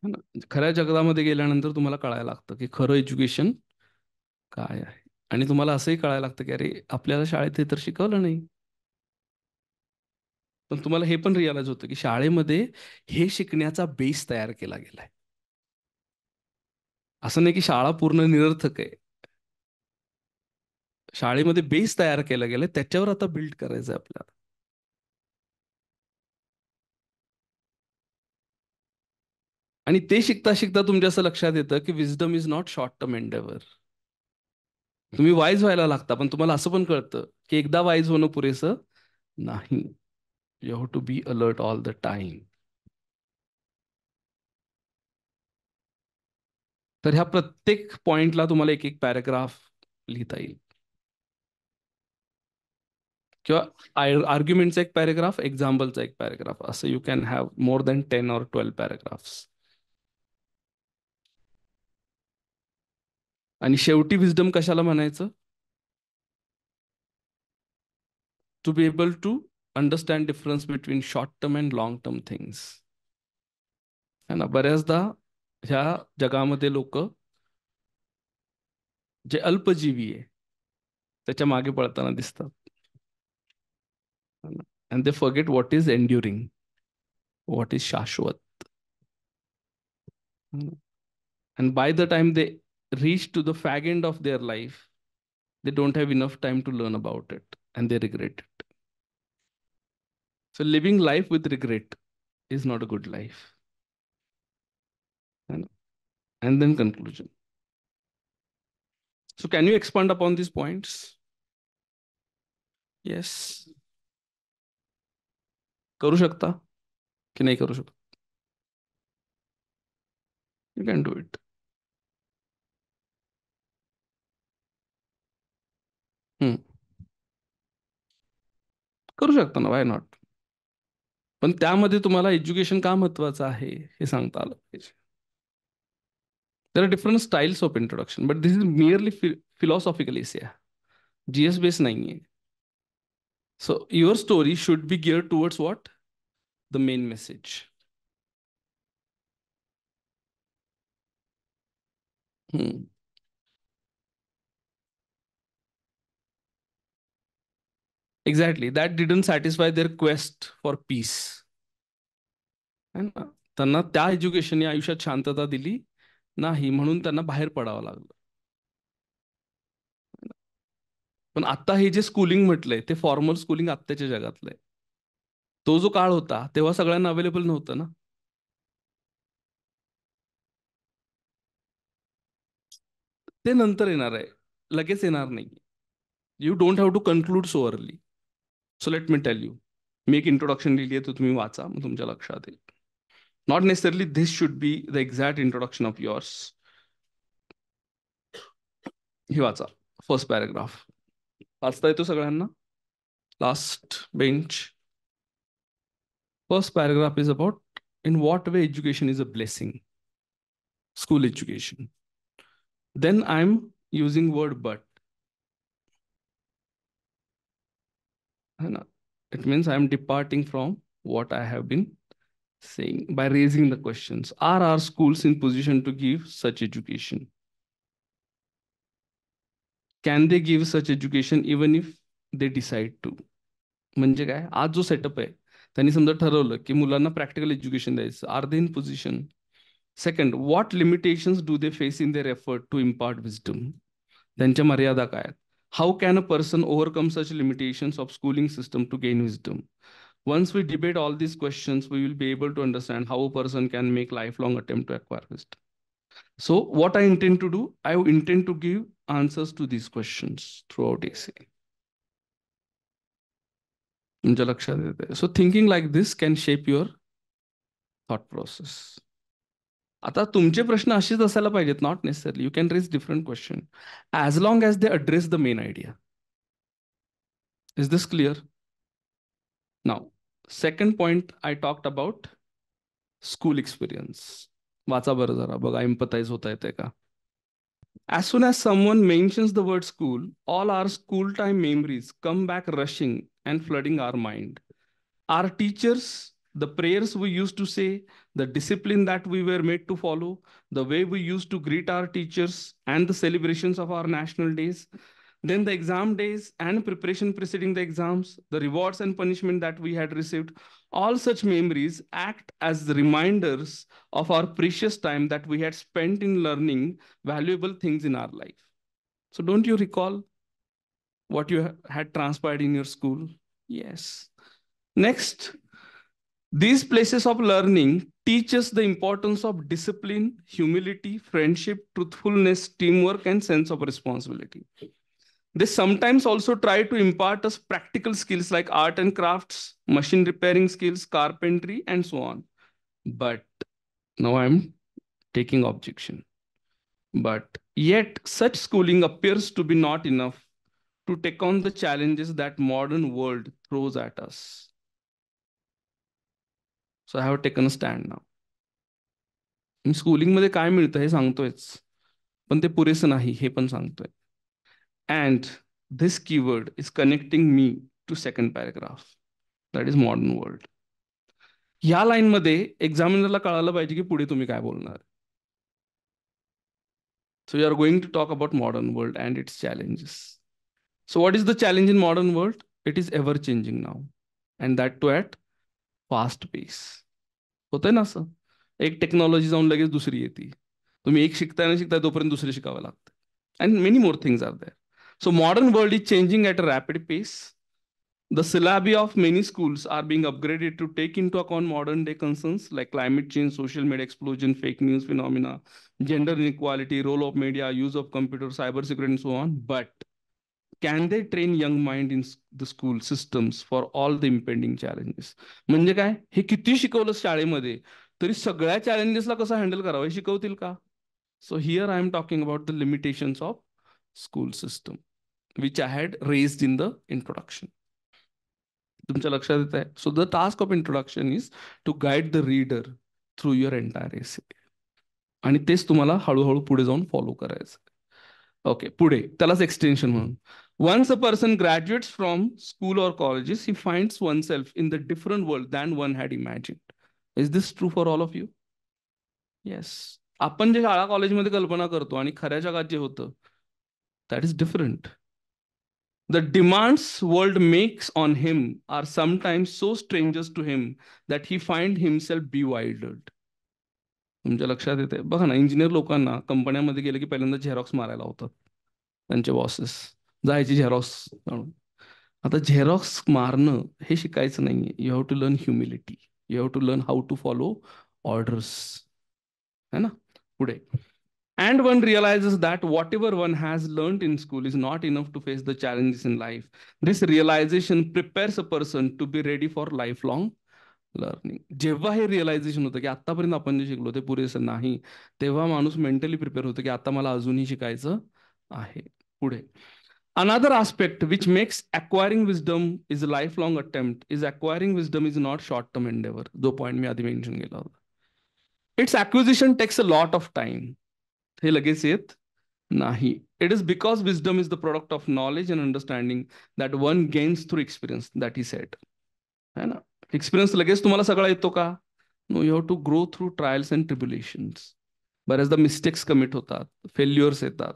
है ना. खऱ्या जगतामध्ये गेल्यानंतर तुम्हाला कळायला लागतं की खरं एज्युकेशन काय आहे. आणि तुम्हाला असंही कळायला लागतं की अरे आपल्याला शाळेत हे तर शिकवलं नाही. पण तुम्हाला हे पण रिअलाइज होतं की शाळेमध्ये हे शिकण्याचा बेस तयार केला गेलाय. असं नाही की शाळा पूर्ण निरर्थक आहे. शाळेमध्ये बेस तयार केला गेलाय, त्याच्यावर आता बिल्ड करायचं आहे आपल्याला. आणि ते शिकता शिकता तुमच्या असं लक्षात येतं की wisdom is not short term Endeavour. तुम्ही वाईज व्हायला लागता, पण तुम्हाला असं पण कळतं की एकदा वाईज होणं पुरेसं नाही. You have to be alert all the time. तर ह्या प्रत्येक पॉइंटला तुम्हाला एक एक पॅराग्राफ लिहिता येईल, किंवा आर्ग्युमेंटचा एक पॅराग्राफ, एक्झाम्पलचा एक पॅराग्राफ, असं you can have more than 10 or 12 paragraphs. आणि शेवटी विजडम कशाला म्हणायचं? To be able to understand difference between short term and long term things. है ना. बऱ्याचदा ह्या जगामध्ये लोक जे अल्पजीवी आहे त्याच्या मागे पळताना दिसतात. And they forget what is enduring, what is शाश्वत. And by the time they reach to the fag end of their life, they don't have enough time to learn about it and they regret it. So living life with regret is not a good life. And then conclusion. So can you expand upon these points? Yes. करू शकता की नाही करू शकता? You can do it. करू शकता ना, why not. पण त्यामध्ये तुम्हाला एज्युकेशन का महत्वाचं आहे हे सांगता आलं पाहिजे. There are different styles of introduction, but this is merely philosophical essay. GS based nahi hai. So your story should be geared towards what? The main message. Hmm. Exactly, that didn't satisfy their quest for peace. है ना, त्यांना त्या एज्युकेशनने आयुष्यात शांतता दिली नाही, म्हणून त्यांना बाहेर पडावं लागलं. पण आता हे जे स्कूलिंग म्हटलंय ते फॉर्मल स्कूलिंग आत्ताच्या जगातलं आहे. तो जो काळ होता तेव्हा सगळ्यांना अवेलेबल नव्हतं ना. ते नंतर येणार आहे, लगेच येणार नाही. You don't have to conclude so early. So let me tell you. मी एक इंट्रोडक्शन लिहिली आहे, तो तुम्ही वाचा, मग तुमच्या लक्षात येईल. Not necessarily this should be the exact introduction of yours. ही वाचा, फर्स्ट पॅराग्राफ. वाचता येतो सगळ्यांना? Last bench. First paragraph is about in what way education is a blessing. School education. Then I'm using word but. It means I'm departing from what I have been saying by raising the questions. Are our schools in position to give such education? Can they give such education even if they decide to? म्हणजे काय, आज जो setup आहे त्यांनी समजा ठरवलं की मुलांना प्रॅक्टिकल एज्युकेशन द्यायचं, are they in position? Second, what limitations do they face in their effort to impart wisdom? त्यांच्या मर्यादा काय आहेत? How can a person overcome such limitations of schooling system to gain wisdom? Once we debate all these questions, we will be able to understand how a person can make lifelong attempt to acquire wisdom. So what I intend to do, I intend to give answers to these questions throughout essay. तुमच्या लक्षात येते? So thinking like this can shape your thought process. आता तुमचे प्रश्न असेच असायला पाहिजेत, not necessarily. You can raise different question as long as they address the main idea. Is this clear? Now second point I talked about school experience. वाचा बरं जरा, बघा एम्पथाइज होता येते का. As soon as someone mentions the word school, all our school time memories come back rushing and flooding our mind. Our teachers, the prayers we used to say, the discipline that we were made to follow, the way we used to greet our teachers, and the celebrations of our national days, then the exam days and preparation preceding the exams, the rewards and punishment that we had received, all such memories act as reminders of our precious time that we had spent in learning valuable things in our life. So don't you recall what you had transpired in your school? Yes. Next, these places of learning teach us the importance of discipline, humility, friendship, truthfulness, teamwork, and sense of responsibility. They sometimes also try to impart us practical skills like art and crafts, machine repairing skills, carpentry, and so on. But now I'm taking objection. But yet, such schooling appears to be not enough to take on the challenges that modern world throws at us. So I have taken a stand now. Schooling मध्ये काय मिळतं हे सांगतोयच, पण ते पुरेसं नाही हे पण सांगतोय. And this keyword is connecting me to second paragraph, that is modern world. ह्या लाईन मध्ये एक्झामिनरला कळायला पाहिजे की पुढे तुम्ही काय बोलणार. So you are going to talk about modern world and its challenges. So what is the challenge in modern world? It is ever changing now, and that too at fast pace. होतंय ना असं, एक technology जाऊन लगेच दुसरी येते. तुम्ही एक शिकताय ना शिकताय तोपर्यंत दुसरे शिकावं लागतं. And many more things are there. So modern world is changing at a rapid pace. The syllabi of many schools are being upgraded to take into account modern day concerns like climate change, social media explosion, fake news phenomena, gender inequality, role of media, use of computer, cybersecurity, and so on. But can they train young mind in the school systems for all the impending challenges? म्हणजे काय, हे किती शिकवलं शाळेमध्ये तरी सगळ्या चॅलेंजेसला कसं handle करावं हे शिकवतील का? So here I am talking about the limitations of school system, which I had raised in the introduction. तुमच्या लक्षात येत आहे? So the task of introduction is to guide the reader through your entire essay. आणि तेच तुम्हाला हळूहळू पुढे जाऊन फॉलो करायचं. ओके, पुढे त्यालाच एक्सटेन्शन म्हणून. Once a person graduates from school or colleges, he finds oneself in the different world than one had imagined. Is this true for all of you? Yes. आपण जे शाळा कॉलेजमध्ये कल्पना करतो आणि खऱ्या जगात जे होतं, that is different. The demands world makes on him are sometimes so strangers to him that he find himself bewildered. तुमच्या लक्षात येते बघा ना, इंजिनियर लोकांना कंपन्यांमध्ये गेले की पहिल्यांदा झेरॉक्स मारायला होतात त्यांचे बॉसेस, जायची झेरॉक्स काढून. आता झेरॉक्स मारणं हे शिकायचं नाहीये. You have to learn humility, you have to learn how to follow orders, है ना. पुढे, and one realizes that whatever one has learned in school is not enough to face the challenges in life. This realization prepares a person to be ready for lifelong learning. जेव्हा हे realisation होतं की आतापर्यंत आपण जे शिकलो ते पुरेसं नाही, तेव्हा माणूस मेंटली प्रिपेअर होतो की आता मला अजूनही शिकायचं आहे. पुढे, another aspect which makes acquiring wisdom is a lifelong attempt is acquiring wisdom is not short term endeavor. जो पॉइंट मी आधी मेन्शन केला होता. Its acquisition takes a lot of time. हे लगेच येत नाही. It is because wisdom is the product of knowledge and understanding that one gains through experience, that he set, है ना. एक्सपिरियन्स लगेच तुम्हाला सगळा येतो का? No, you have to grow through trials and tribulations. बऱ्याचदा मिस्टेक्स कमिट होतात, failures येतात,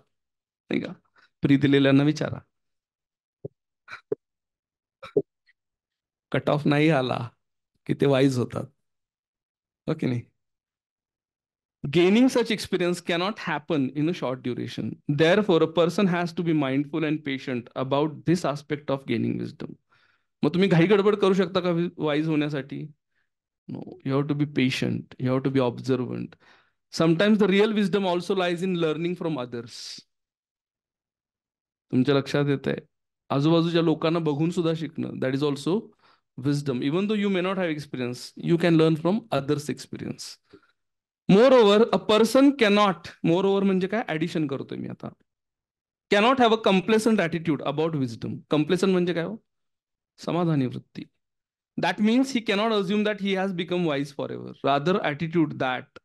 नाही का. फ्री दिलेल्यांना विचारा, कट ऑफ नाही आला की ते वाईज होतात, ओके नाही. Gaining such experience cannot happen in a short duration. Therefore, a person has to be mindful and patient about this aspect of gaining wisdom. मग तुम्ही घाई गडबड करू शकता का वाईज होण्यासाठी? No, you have to be patient. You have to be observant. Sometimes the real wisdom also lies in learning from others. तुमच्या लक्षात येत आहे? आजूबाजूच्या लोकांना बघून सुद्धा शिकणं, that is also wisdom. Even though you may not have experience, you can learn from others' experience. More a person cannot, more over म्हणजे काय, ऍडिशन करतोय मी आता, cannot have a complacent attitude about wisdom. Complacent म्हणजे काय हो? समाधानी वृत्ती. That means he cannot assume that he has become wise forever. Rather attitude that,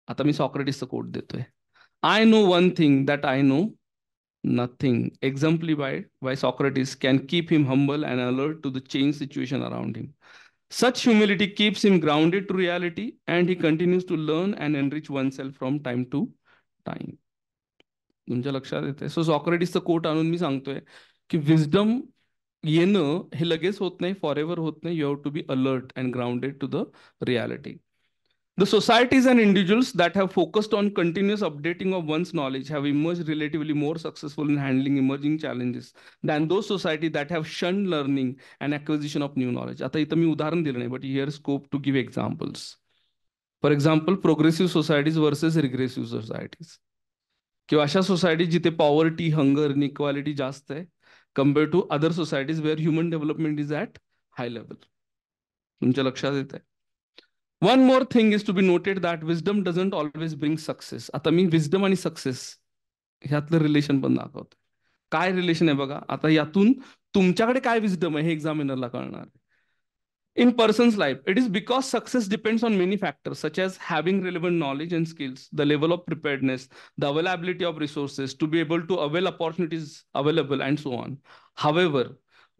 आता मी सॉक्रेटिसचं कोट देतोय, I know one thing that I know nothing, exemplified by Socrates, can keep him humble and alert to the changed situation around him. Such humility keeps him grounded to reality and he continues to learn and enrich oneself from time to time. तुमच्या लक्षात येते? So सॉक्रेटिसचं coat आणून मी सांगतोय की wisdom येणं हे लगेच होत नाही, फॉर एव्हर होत नाही. You have to be alert and grounded to the reality. The societies and individuals that have focused on continuous updating of one's knowledge have emerged relatively more successful in handling emerging challenges than those societies that have shunned learning and acquisition of new knowledge. आता इथं मी उदाहरण दिलं नाही, but here scope to give examples. For example, progressive societies versus regressive societies. किंवा अशा society जिथे poverty, hunger, inequality जास्त आहे compare to other societies where human development is at high level. तुमच्या लक्षात येत आहे? One more thing is to be noted that wisdom doesn't always bring success. आता मी विजडम आणि सक्सेस ह्यातलं रिलेशन पण दाखवतो. काय रिलेशन आहे बघा. आता यातून तुमच्याकडे काय विजडम आहे हे एक्झामिनरला कळणार. In person's life, it is because success depends on many factors, such as having relevant knowledge and skills, the level of preparedness, the availability of resources, to be able to avail opportunities available, and so on. However,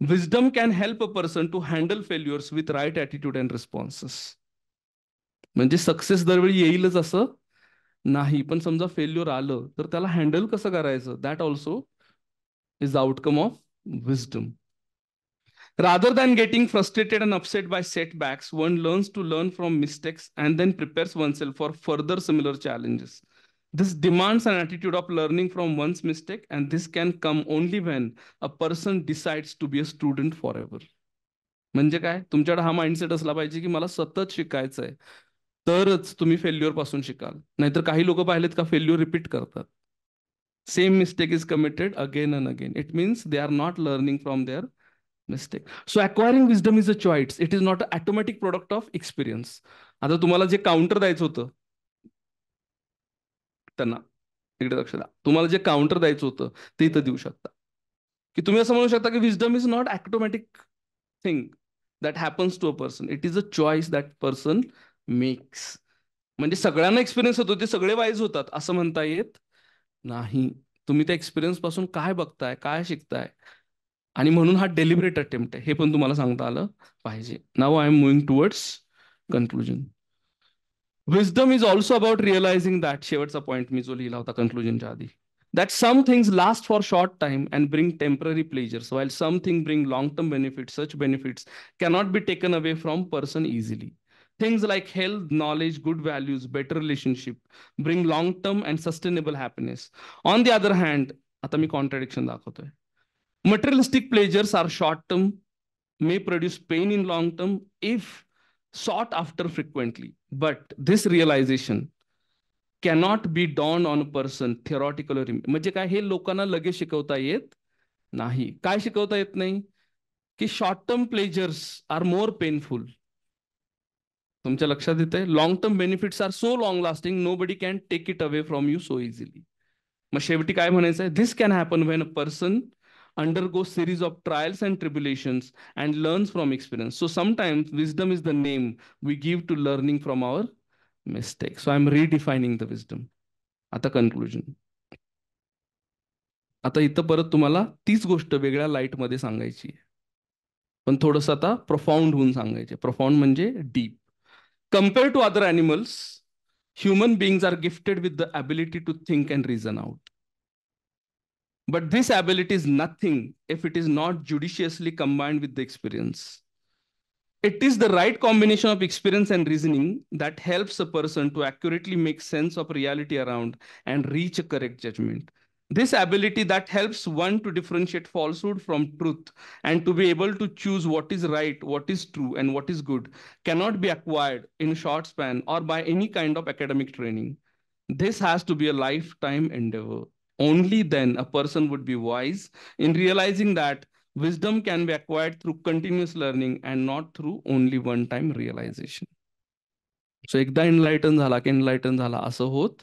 wisdom can help a person to handle failures with right attitude and responses. म्हणजे success दरवेळी येईलच असं नाही, पण समजा failure आलं तर त्याला हँडल कसं करायचं, that also is the outcome of wisdom. Rather than getting frustrated and upset by setbacks, one learns to learn from mistakes and then prepares oneself for further similar challenges. This demands an attitude of learning from one's mistake, and this can come only when a person decides to be a student forever. म्हणजे काय, तुमच्याकडे हा mindset असला पाहिजे की मला सतत शिकायचं आहे, तरच तुम्ही फेल्युअर पासून शिकाल. नाहीतर काही लोक पाहिलेत का फेल्युअर रिपीट करतात. Same mistake is committed again and again. It means they are not learning from their mistake. So acquiring wisdom is a choice. It is not an automatic product of experience. आता तुम्हाला जे counter द्यायचं होतं त्यांना, तिकडे लक्ष द्या, तुम्हाला जे काउंटर द्यायचं होतं ते इथं देऊ शकता. की तुम्ही असं म्हणू शकता की wisdom is not automatic thing that happens to a person. It is a choice that person makes. म्हणजे सगळ्यांना एक्सपिरियन्स होतो, ते सगळे वाईज होतात असं म्हणता येत नाही. तुम्ही त्या एक्सपिरियन्स पासून काय बघताय, काय शिकताय, आणि म्हणून हा डेलिबरेट अटेम्प्ट आहे हे पण तुम्हाला सांगता आलं पाहिजे. Now I am moving towards conclusion. Wisdom is also about realising that, शेवटचा पॉईंट मी जो लिहिला होता कन्क्लुजनच्या आधी, that some things last for short time and bring temporary pleasures, while some things bring long-term benefits. Such benefits cannot be taken away from person easily. Things like health, knowledge, good values, better relationship bring long-term and sustainable happiness. On the other hand, आता मी contradiction दाखवतोय. Materialistic pleasures are short-term, may produce pain in long-term if sought after frequently. But this realization cannot be dawned on a person theoretically. म्हणजे काय, हे लोकांना लगेच शिकवता येत नाही. काय शिकवता येत नाही? की short term pleasures are more painful. तुमच्या लक्षात येते? Long term benefits are so long lasting, nobody can take it away from you so easily. मग शेवटी काय म्हणायचं आहे? This can happen when a person undergoes series of trials and tribulations and learns from experience. So sometimes wisdom is the name we give to learning from our mistakes. So I'm redefining the wisdom. आता conclusion. आता इथं परत तुम्हाला तीच गोष्ट वेगळ्या लाईटमध्ये सांगायची आहे, पण थोडंसं आता प्रोफाउंड होऊन सांगायचे. प्रोफाउंड म्हणजे deep. Compare to other animals, human beings are gifted with the ability to think and reason out. But this ability is nothing if it is not judiciously combined with the experience. It is the right combination of experience and reasoning that helps a person to accurately make sense of reality around and reach a correct judgment. This ability that helps one to differentiate falsehood from truth and to be able to choose what is right, what is true, and what is good cannot be acquired in a short span or by any kind of academic training. This has to be a lifetime endeavor. Only then a person would be wise in realizing that wisdom can be acquired through continuous learning and not through only one time realization. So एकदा एनलायटन झाला की एनलायटन झाला असं होत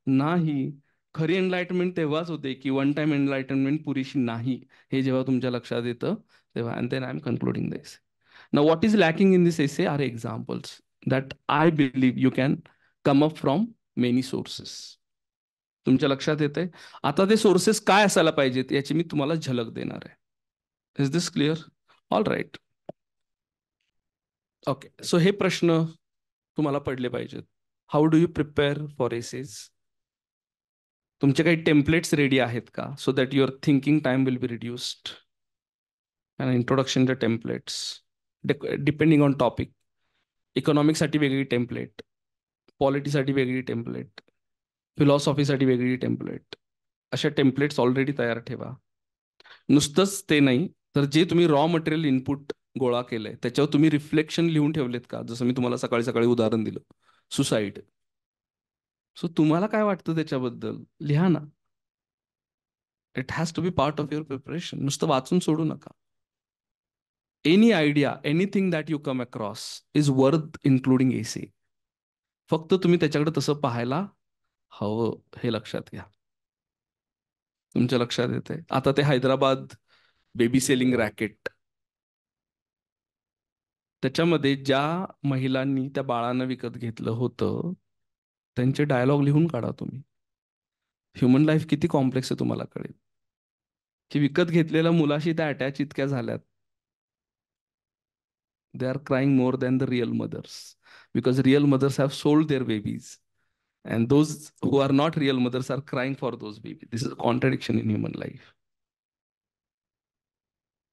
नाही. खरी enlightenment तेव्हाच होते की वन टाइम एनलाइटनमेंट पुरेशी नाही, हे जेव्हा तुमच्या लक्षात येतं तेव्हा. And then I am concluding this. Now what is lacking in this essay are examples that I believe you can come up from many sources. तुमच्या लक्षात येते? आता ते सोर्सेस काय असायला पाहिजेत याची मी तुम्हाला झलक देणार आहे. Is this clear? All right. Okay, so हे प्रश्न तुम्हाला पडले पाहिजेत. How do you prepare for essays? तुमचे काही टेम्पलेट्स रेडी आहेत का? So that your thinking time will be reduced. And introduction to templates depending on topic. इकॉनॉमिक्ससाठी वेगळी टेम्पलेट, पॉलिटीसाठी वेगळी टेम्पलेट, फिलॉसॉफीसाठी वेगळी टेम्पलेट. अशा टेम्पलेट्स ऑलरेडी तयार ठेवा. नुसतंच ते नाही तर जे तुम्ही रॉ मटेरियल इनपुट गोळा केलंय त्याच्यावर तुम्ही रिफ्लेक्शन लिहून ठेवलेत का? जसं मी तुम्हाला सकाळी सकाळी उदाहरण दिलं, सुसाईड. सो तुम्हाला काय वाटतं त्याच्याबद्दल लिहा ना. It has to be part of your preparation. नुसतं वाचून सोडू नका. Any idea, anything that you come across is worth including essay. फक्त तुम्ही त्याच्याकडे तसं पाहायला हवं, हे लक्षात घ्या. तुमच्या लक्षात येते? आता ते हैदराबाद बेबी सेलिंग रॅकेट, त्याच्यामध्ये ज्या महिलांनी त्या बाळांना विकत घेतलं होतं त्यांचे डायलॉग लिहून काढा तुम्ही. ह्युमन लाईफ किती कॉम्प्लेक्स आहे तुम्हाला कळेल की विकत घेतलेल्या मुलाशी त्या अटॅच इतक्या झाल्यात. They are crying more than the real mothers, because real mothers have sold their babies and those who are not real mothers are crying for those babies. This is a contradiction in human life.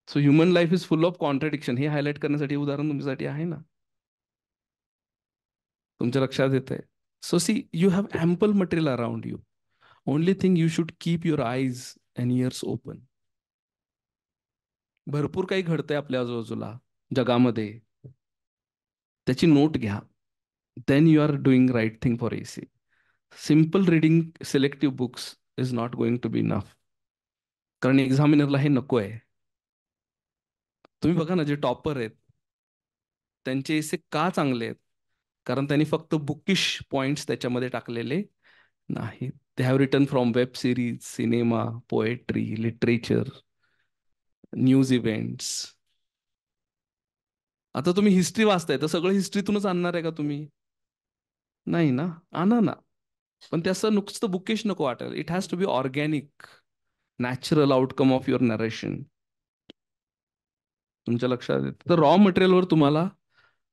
So human life is full of contradiction. हे highlight करण्यासाठी उदाहरण तुमच्यासाठी आहे ना. तुमच्या लक्षात येत आहे? So see, you have ample material around you. Only thing you should keep your eyes and ears open. भरपूर काही घडतंय आपल्या आजूबाजूला जगामध्ये, त्याची नोट घ्या. Then you are doing right thing for essay. Simple reading selective books is not going to be enough. कारण एक्झामिनरला हे नको आहे. तुम्ही बघा ना, जे टॉपर आहेत त्यांचे एसे का चांगले आहेत? कारण त्यांनी फक्त बुकिश पॉइंट्स त्याच्यामध्ये टाकलेले नाहीत. They have written from web series, cinema, poetry, literature, news events. आता तुम्ही हिस्ट्री वाचताय तर सगळं हिस्ट्रीतूनच आणणार आहे का तुम्ही? नाही ना. आणा ना, पण ते असं नुसतं बुकिश नको वाटायला. It has to be organic, natural outcome of your narration. तुमच्या लक्षात येतं? तर रॉ मटेरियलवर तुम्हाला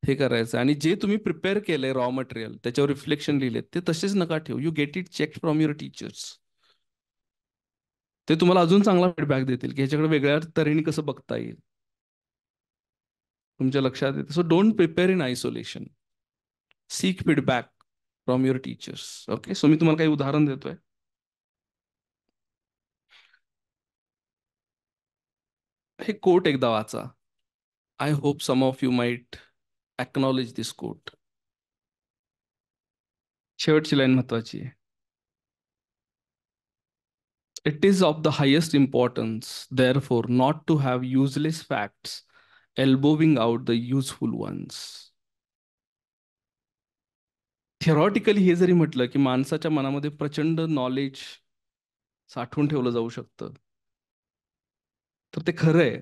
हे करायचं. आणि जे तुम्ही प्रिपेअर केलंय रॉ मटेरियल, त्याच्यावर रिफ्लेक्शन लिहिलेत, ते तसेच नका ठेवू. You get it check from your teachers. ते तुम्हाला अजून चांगला फीडबॅक देतील की ह्याच्याकडे वेगळ्या तऱ्हेने कसं बघता येईल. तुमच्या लक्षात येते. So don't prepare in isolation. Seek feedback from your teachers. Okay, so मी तुम्हाला काही उदाहरण देतोय. हे कोट एकदा वाचा. I hope some of you might acknowledge this quote. शेवटची लाईन महत्वाची आहे. It is of the highest importance, therefore, not to have useless facts elbowing out the useful ones. Theoretically हे जरी म्हटलं की माणसाच्या मनामध्ये प्रचंड नॉलेज साठवून ठेवलं जाऊ शकतं, तर ते खरं आहे.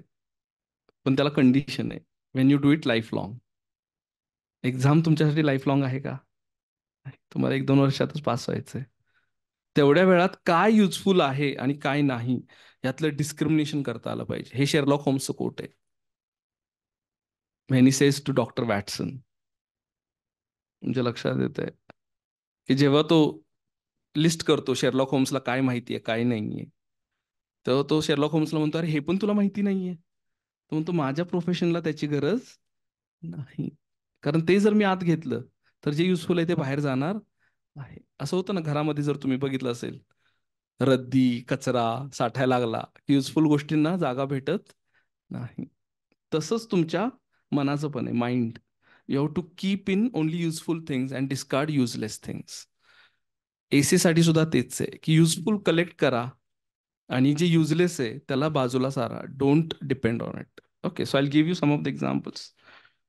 पण त्याला कंडिशन आहे. Wien you do it life long. Exam तुमच्यासाठी लाईफ लॉंग आहे का? तुम्हाला 1-2 वर्षातच पास व्हायचंय. तेवढ्या वेळात काय युजफुल आहे आणि काय नाही यातलं डिस्क्रिमिनेशन करता आलं पाहिजे. हे शेरलॉक होम्सचं कोट आहे. When he says to doctor Watson. तुमच्या लक्षात येत आहे की जेव्हा तो लिस्ट करतो शेरलॉक होम्सला काय माहिती आहे काय नाहीये, तेव्हा तो शेरलॉक होम्सला म्हणतो, अरे हे पण तुला माहिती नाहीये. तो म्हणतो माझ्या प्रोफेशनला त्याची गरज नाही. कारण ते जर मी आत घेतलं तर जे युजफुल आहे ते बाहेर जाणार आहे. असं होतं ना घरामध्ये, जर तुम्ही बघितलं असेल, रद्दी कचरा साठायला लागला की युजफुल गोष्टींना जागा भेटत नाही. तसंच तुमच्या मनाचं पण आहे. Mind, you have to keep in only useful things and discard useless things. Essay साठी सुद्धा तेच आहे की युजफुल कलेक्ट करा आणि जे युजलेस आहे त्याला बाजूला सारा. Don't depend on it. Okay, so I give you some of the examples.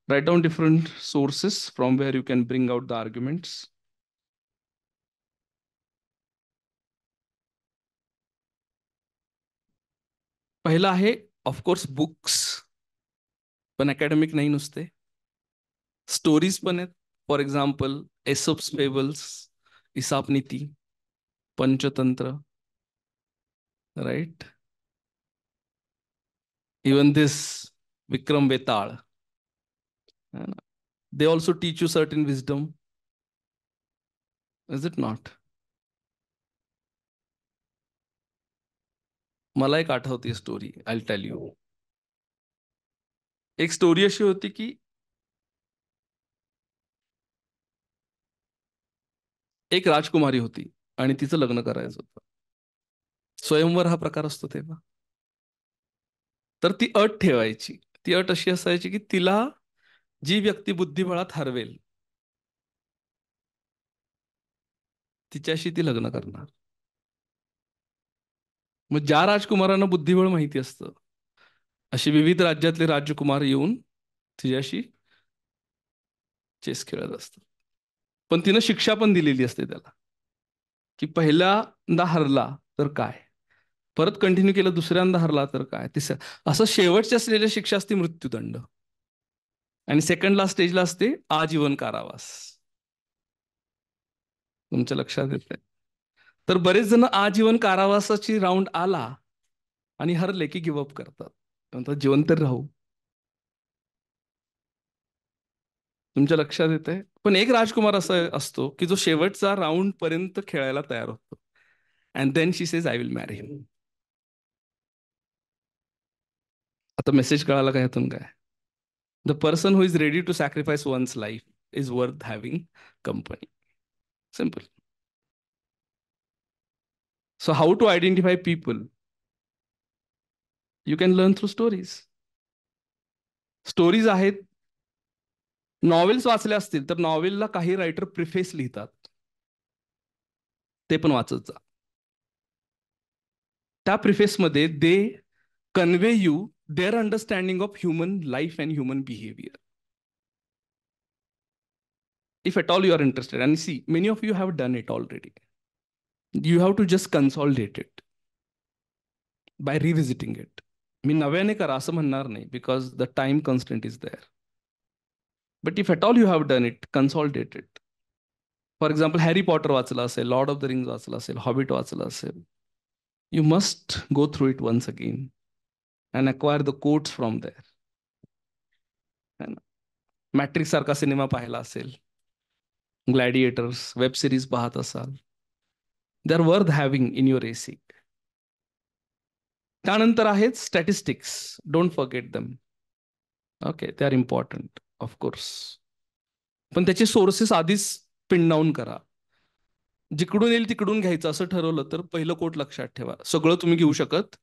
Write down different sources from where you can bring out the arguments. पहिलं आहे ऑफकोर्स बुक्स, पण अकॅडमिक नाही नुसते. स्टोरीज पण आहेत. फॉर एक्झाम्पल एसोप्स फेबल्स, इसाप नीती, Panchatantra, right. Even this Vikram Betal. They also teach you certain wisdom. Is it not? मला एक आठवती स्टोरी, आय टेल यू. एक स्टोरी अशी होती की एक राजकुमारी होती आणि तिचं लग्न करायचं होतं. स्वयंवर हा प्रकार असतो तेव्हा. तर ती अट ठेवायची. ती अट अशी असायची की तिला जी व्यक्ती बुद्धिबळात हरवेल तिच्याशी ती लग्न करणार. मग ज्या राजकुमारांना बुद्धिबळ माहिती असतं अशी विविध राज्यातले राजकुमार येऊन तिच्याशी चेस खेळत असतात. पण तिनं शिक्षा पण दिलेली असते त्याला की पहिल्यांदा हरला तर काय, परत कंटिन्यू केलं दुसऱ्यांदा हरला तर काय, तिसऱ्या, असं शेवटच्या असलेल्या शिक्षा असते मृत्यूदंड. आणि सेकंड लास्ट स्टेजला असते आजीवन कारावास. तुमच्या लक्षात येत आहे? तर बरेच जण आजीवन कारावासाची राऊंड आला आणि हरले की गिव्हअप करतात, म्हणतात जिवंत तर राहू. तुमच्या लक्षात येत आहे? पण एक राजकुमार असा असतो की जो शेवटचा राऊंड पर्यंत खेळायला तयार होतो. And then she says I will marry him. आता मेसेज कळाला का यातून काय? The person who is ready to sacrifice one's life is worth having company. Simple. So how to identify people? You can learn through stories. Stories आहेत. Novels वाचल्या असतील तर नॉवेलला काही रायटर प्रिफेस लिहितात, ते पण वाचत जा. त्या प्रिफेसमध्ये they convey you their understanding of human life and human behaviour. If at all you are interested, and see, many of you have done it already. You have to just consolidate it by revisiting it. मी नव्याने करा असं म्हणणार नाही, because the time constraint is there. But if at all you have done it, consolidate it. For example, Harry Potter वाचलं असेल, Lord of the rings वाचलं असेल, hobbit वाचलं असेल, you must go through it once again and acquire the quotes from there. Matrix सारखा cinema पाहिला असेल, ग्लॅडिएटर्स web series पाहत असाल, they are worth having in your AC. त्यानंतर आहेत statistics. Don't forget them. Okay, ते आर इम्पॉर्टंट ऑफकोर्स. पण त्याचे सोर्सेस आधीच पिन डाऊन करा. जिकडून येईल तिकडून घ्यायचं असं ठरवलं तर पहिलं कोट लक्षात ठेवा. सगळं तुम्ही घेऊ शकत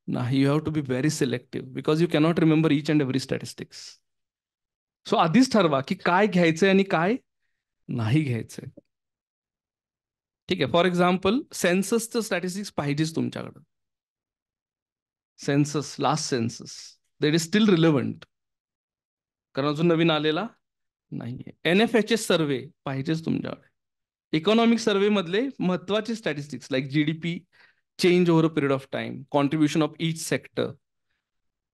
नाही. You have to be very selective because you cannot remember each and every statistics. So आधीच ठरवा की काय घ्यायचंय आणि काय नाही घ्यायचंय. ठीक आहे. फॉर एक्झाम्पल सेन्ससचं स्टॅटिस्टिक्स पाहिजेच तुमच्याकडं. सेन्सस, लास्ट सेन्सस देट इज स्टील रिलेव्हंट, कारण अजून नवीन आलेला नाहीये. NFHS सर्वे पाहिजेच तुमच्याकडे. इकॉनॉमिक सर्वे मधले महत्वाचे statistics like GDP change over a period of time, contribution of each sector,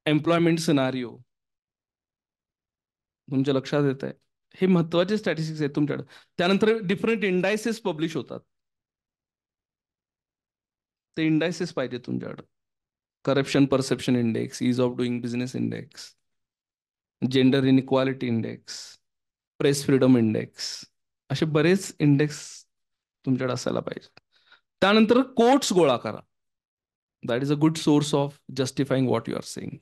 employment scenario. तुमच्या लक्षात येत आहे? हे महत्वाचे स्टॅटिस्टिक्स आहेत तुमच्याकडे. त्यानंतर डिफरंट इंडायसेस पब्लिश होतात. ते इंडायसेस पाहिजे तुमच्याकडे. Corruption perception index, is of doing business index, gender inequality index, press freedom index, असे बरेच इंडेक्स तुमच्याकडे असायला पाहिजे. त्यानंतर कोट्स गोळा करा. That is a good source of justifying what you are saying.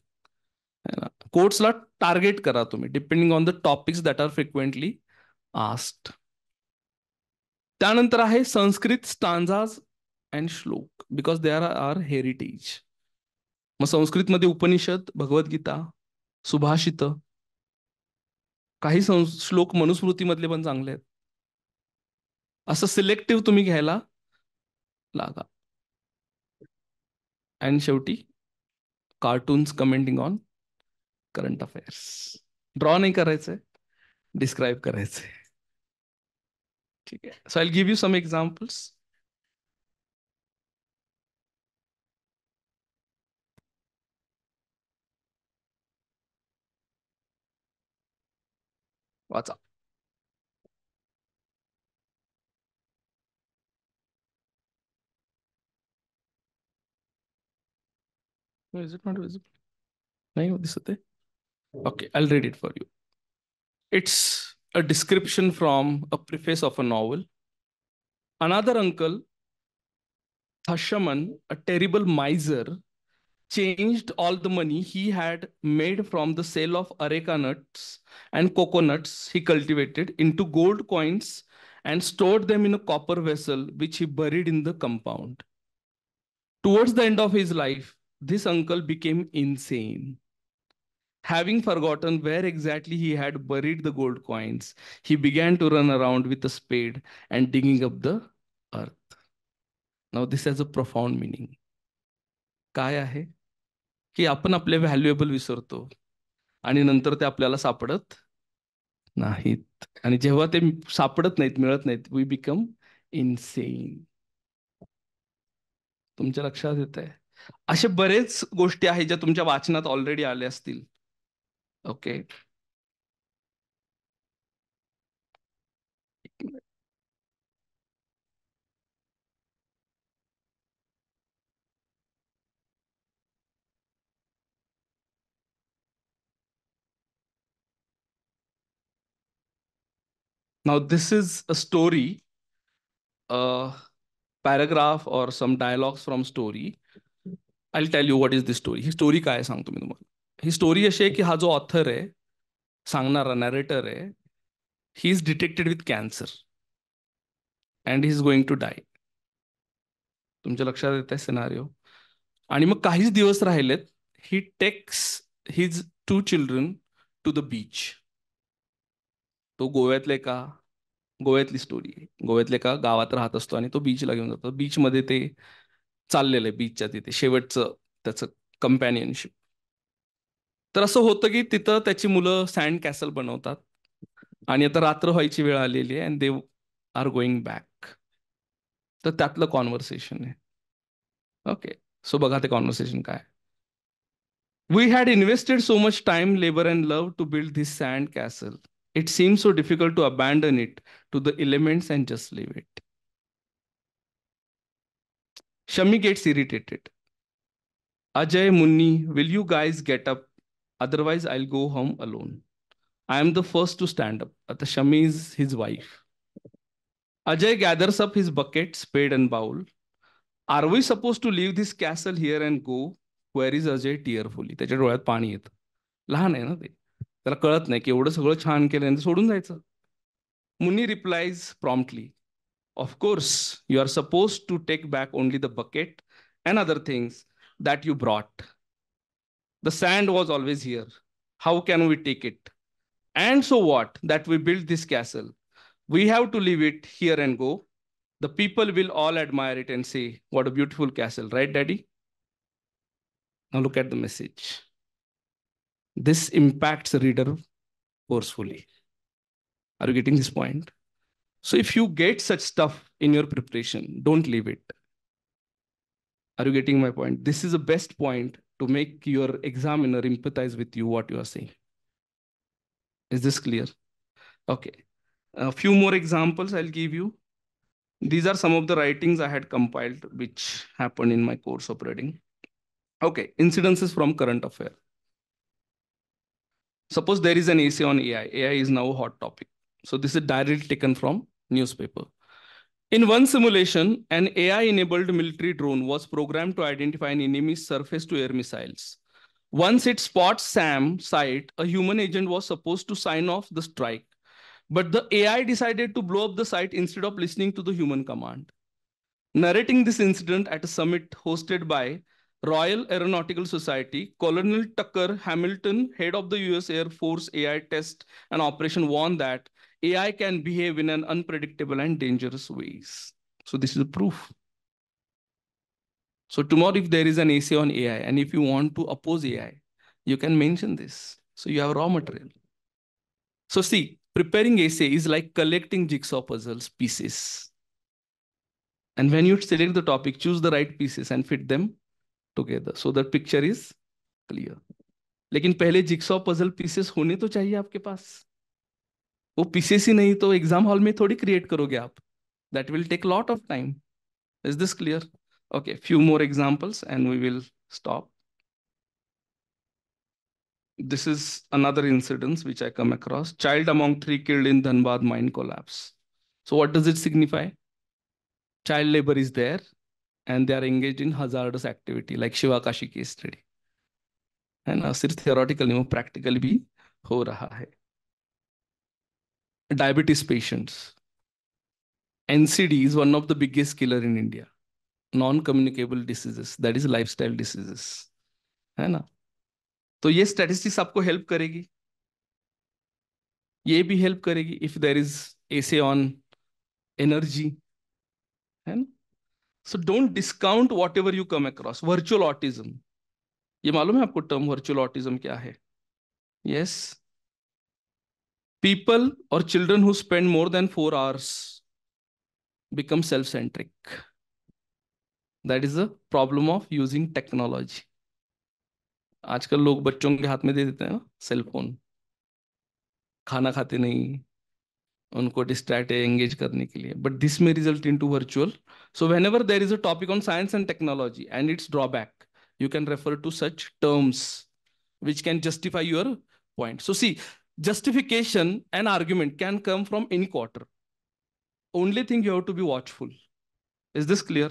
कोट्सला टार्गेट करा तुम्ही depending on the topics that are frequently asked. त्यानंतर आहे Sanskrit stanzas and shloka because they are heritage. मग संस्कृतमध्ये उपनिषद, भगवद्गीता, सुभाषित, काही श्लोक मनुस्मृतीमधले पण चांगले आहेत. असं सिलेक्टिव्ह तुम्ही घ्यायला लागा. अँड शेवटी cartoons commenting on current affairs. Draw नाही करायचंय, डिस्क्राईब करायचंय. ठीक आहे. So I give you some examples. वाचा. Is it not visible? नाही दिसत आहे. Okay, I'll read it for you. It's a description from a preface of a novel. Another uncle, Thashaman, a terrible miser, changed all the money he had made from the sale of areca nuts and coconuts he cultivated into gold coins and stored them in a copper vessel which he buried in the compound. Towards the end of his life, this uncle became insane. Having forgotten where exactly he had buried the gold coins, he began to run around with a spade and digging up the earth. Now, this has a profound meaning. काय आहे की आपण आपले valuable विसरतो आणि नंतर ते आपल्याला सापडत नाहीत. आणि जेव्हा ते सापडत नाहीत, मिळत नाहीत, वी बिकम इनसेन. तुमच्या लक्षात येत आहे? असे बरेच गोष्टी आहेत ज्या तुमच्या वाचनात ऑलरेडी आल्या असतील. Okay. Now, this is a story, a paragraph or some dialogues from story. I'll tell you what is this story. He story काय सांगतो मी तुम्हाला. ही स्टोरी अशी आहे की हा जो ऑथर आहे, सांगणारा नॅरेटर आहे, he is detected with cancer and he is going to die. तुमच्या लक्षात येत आहे सिनारिओ? आणि मग काहीच दिवस राहिलेत. He takes his 2 children to the beach. तो गोव्यातली स्टोरी आहे. गोव्यातल्या एका गावात राहत असतो आणि तो बीचला घेऊन जातो. बीचमध्ये ते चाललेलं आहे, बीचच्या तिथे शेवटचं त्याचं कंपॅनियनशिप. तर असं होतं की तिथं त्याची मुलं सँड कॅसल बनवतात आणि आता रात्र व्हायची वेळ आलेली आहे and they are going back. तर त्यातलं कॉन्व्हर्सेशन आहे. ओके, सो बघा ते कॉन्व्हर्सेशन काय. We had invested so much time, labor, and love to build this sand castle. It seems so difficult to abandon it to the elements and just leave it. Shami gets irritated. Ajay, Munni, will you guys get up? Otherwise, I'll go home alone. I am the first to stand up. Ata Shami is his wife. Ajay gathers up his bucket, spade, and bowl. Are we supposed to leave this castle here and go? Queries Ajay tearfully. त्याच्या डोळ्यात पाणी येतं. लहान आहे ना ते, त्याला कळत नाही की एवढं सगळं छान केलं आणि सोडून जायचं. Muni replies promptly, of course you are supposed to take back only the bucket and other things that you brought. The sand was always here, how can we take it? And so what that we build this castle? We have to leave it here and go. The people will all admire it and say, what a beautiful castle, right, Daddy? Now look at the message. This impacts the reader forcefully. Are you getting this point? So if you get such stuff in your preparation, don't leave it. Are you getting my point? This is the best point to make your examiner empathize with you, what you are saying. Is this clear? Okay. A few more examples I'll give you. These are some of the writings I had compiled, which happened in my course of reading. Okay, incidences from current affair. Suppose there is an essay on AI. AI is now a hot topic. So this is directly taken from newspaper. In one simulation, an AI-enabled military drone was programmed to identify an enemy's surface-to-air missiles. Once it spots SAM site, a human agent was supposed to sign off the strike. But the AI decided to blow up the site instead of listening to the human command. Narrating this incident at a summit hosted by Royal Aeronautical Society, Colonel Tucker Hamilton, head of the US Air Force AI test and operation, warned that AI can behave in an unpredictable and dangerous ways. So this is a proof. So tomorrow, if there is an essay on AI, and if you want to oppose AI, you can mention this. So you have raw material. So see, preparing essay is like collecting jigsaw puzzles pieces. And when you select the topic, choose the right pieces and fit them together so the picture is clear. लेकिन पहले jigsaw puzzle pieces होने तो चाहिए आपके pass. वो pieces ही नहीं तो exam hall में थोड़ी क्रिएट करोगे आप. That will take a lot of time. Is this clear? Okay, few more examples and we will stop. This is another incident which I come across. Child among 3 killed in Dhanbad mine collapse. So what does it signify? Child labor is there and they are engaged in hazardous activity like Shivakashi case study. है ना, सिर्फ theoretical नहीं, वो practical भी हो रहा है. Diabetes patients. NCD is one of the biggest killer in India. Non-communicable diseases, that is lifestyle diseases. है ना, तो ये स्टैटिस्टिक्स आपको हेल्प करेगी, ये भी हेल्प करेगी if there is essay on energy. है ना, so don't discount whatever you come across. Virtual autism, ये मालूम है आपको टर्म वर्चुअल ऑटिज्म क्या है? Yes, people or children who spend more than 4 hours become self-centric. That is the problem of using technology. आजकल लोग बच्चों के हाथ में दे देते हैं ना सेल फोन, खाना खाते नहीं, उनको डिस्ट्रैक्ट एंगेज करने के लिए. But this may result into virtual. So whenever there is a topic on science and technology and its drawback, you can refer to such terms which can justify your point. So see, justification and argument can come from any quarter. Only thing you have to be watchful. Is this clear?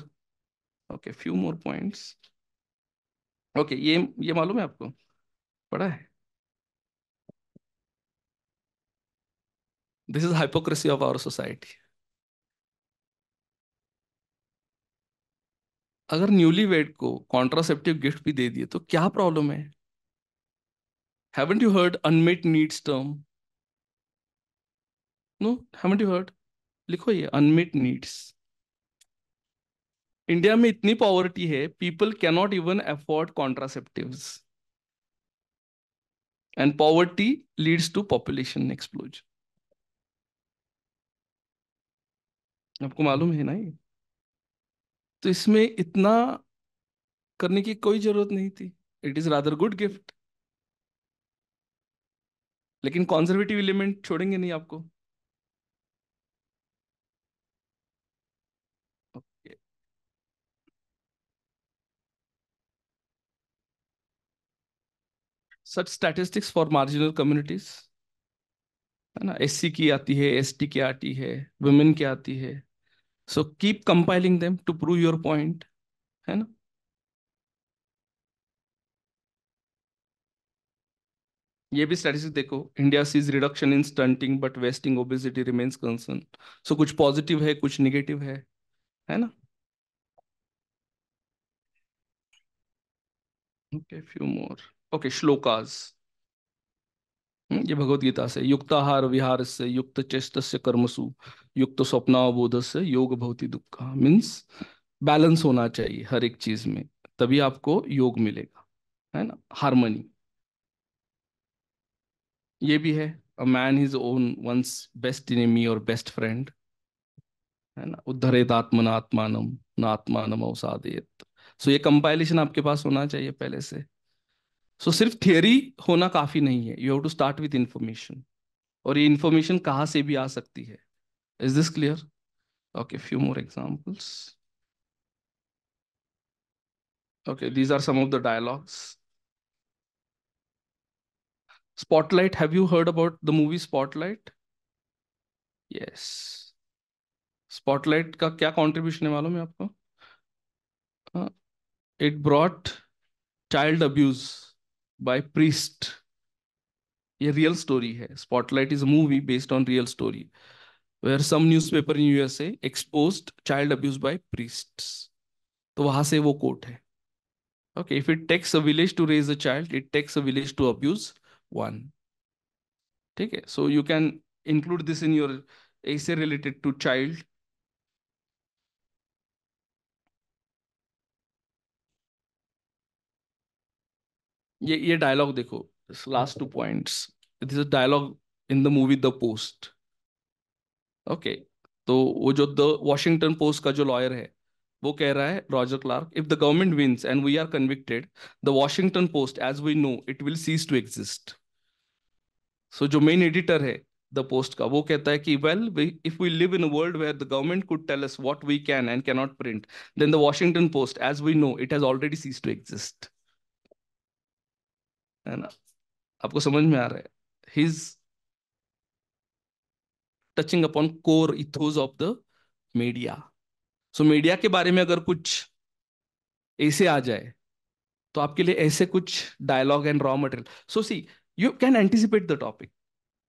Okay, few more points. Okay, ये मालूम है आपको, पढ़ा है? This is hypocrisy of our society. अगर newly wed को contraceptive gift भी दे दिए तो क्या प्रॉब्लम है? Haven't you heard unmet needs term? No, haven't you heard? लिखो ये unmet needs. इंडिया में इतनी पॉवर्टी है, people cannot even afford contraceptives, and poverty leads to population explosion. आपको मालूम है ना ये? तो इसमें इतना करने की कोई जरूरत नहीं थी. It is rather good gift. लेकिन कॉन्जर्वेटिव एलिमेंट छोड़ेंगे नहीं आपको. okay. Such statistics for marginal communities, है ना, एससी की आती है, एसटी की आती है, वुमेन की आती है. So keep compiling them to prove your point. है ना, ये भी स्टैटिस्टिक्स देखो, India sees reduction in stunting but wasting obesity remains concern. So कुछ पॉजिटिव है, कुछ निगेटिव है ना? Okay, few more. Okay, shlokas. ये भगवत गीता से, युक्ताहार विहार से युक्त चेष्टस्य कर्मसु युक्त स्वप्नावबोध से योग भवति दुःखा। मीन्स बैलेंस होना चाहिए हर एक चीज में, तभी आपको योग मिलेगा, है ना? हार्मनी। ये भी है, a man his own one's best enemy और बेस्ट फ्रेंड, है ना? उद्धरेत आत्मन आत्मानम न आत्मानम अवसादेत। सो ये कंपाइलेशन आपके पास होना चाहिए पहले से। सो सिर्फ थियरी होना काफी नहीं है, you have to start with information. और ये इंफॉर्मेशन कहाँ से भी आ सकती है। Is this clear? Okay, few more examples. Okay, these are some of the dialogues. Spotlight, have you heard about the movie Spotlight? Yes. Spotlight का क्या contribution है मालूम है आपको? It brought child abuse by priest. ये real story है. Spotlight is a movie based on real story where some newspaper in USA exposed child abuse by priests. तो वहां से वो quote है. Okay, if it takes a village to raise a child, it takes a village to abuse one. ठीक है? So you can include this in your essay related to child. ये dialogue देखो, last 2 points. This is dialogue in the movie the post. Okay, तो वो जो the Washington post का जो lawyer है, वो कह रहा है, Roger Clarke, if the government wins and we are convicted, the Washington Post as we know it will cease to exist. So जो मेन एडिटर है द पोस्ट का, वो कहता है कि well, if we live in a world where the government could tell us what we can and can not print, then the Washington Post as we know it has already cease to exist. है ना? आपको समझ में आ रहा है? His touching upon core ethos of the media. So media के बारे में अगर कुछ ऐसे आ जाए, तो आपके लिए ऐसे कुछ dialogue and raw material. So see, you can anticipate the topic.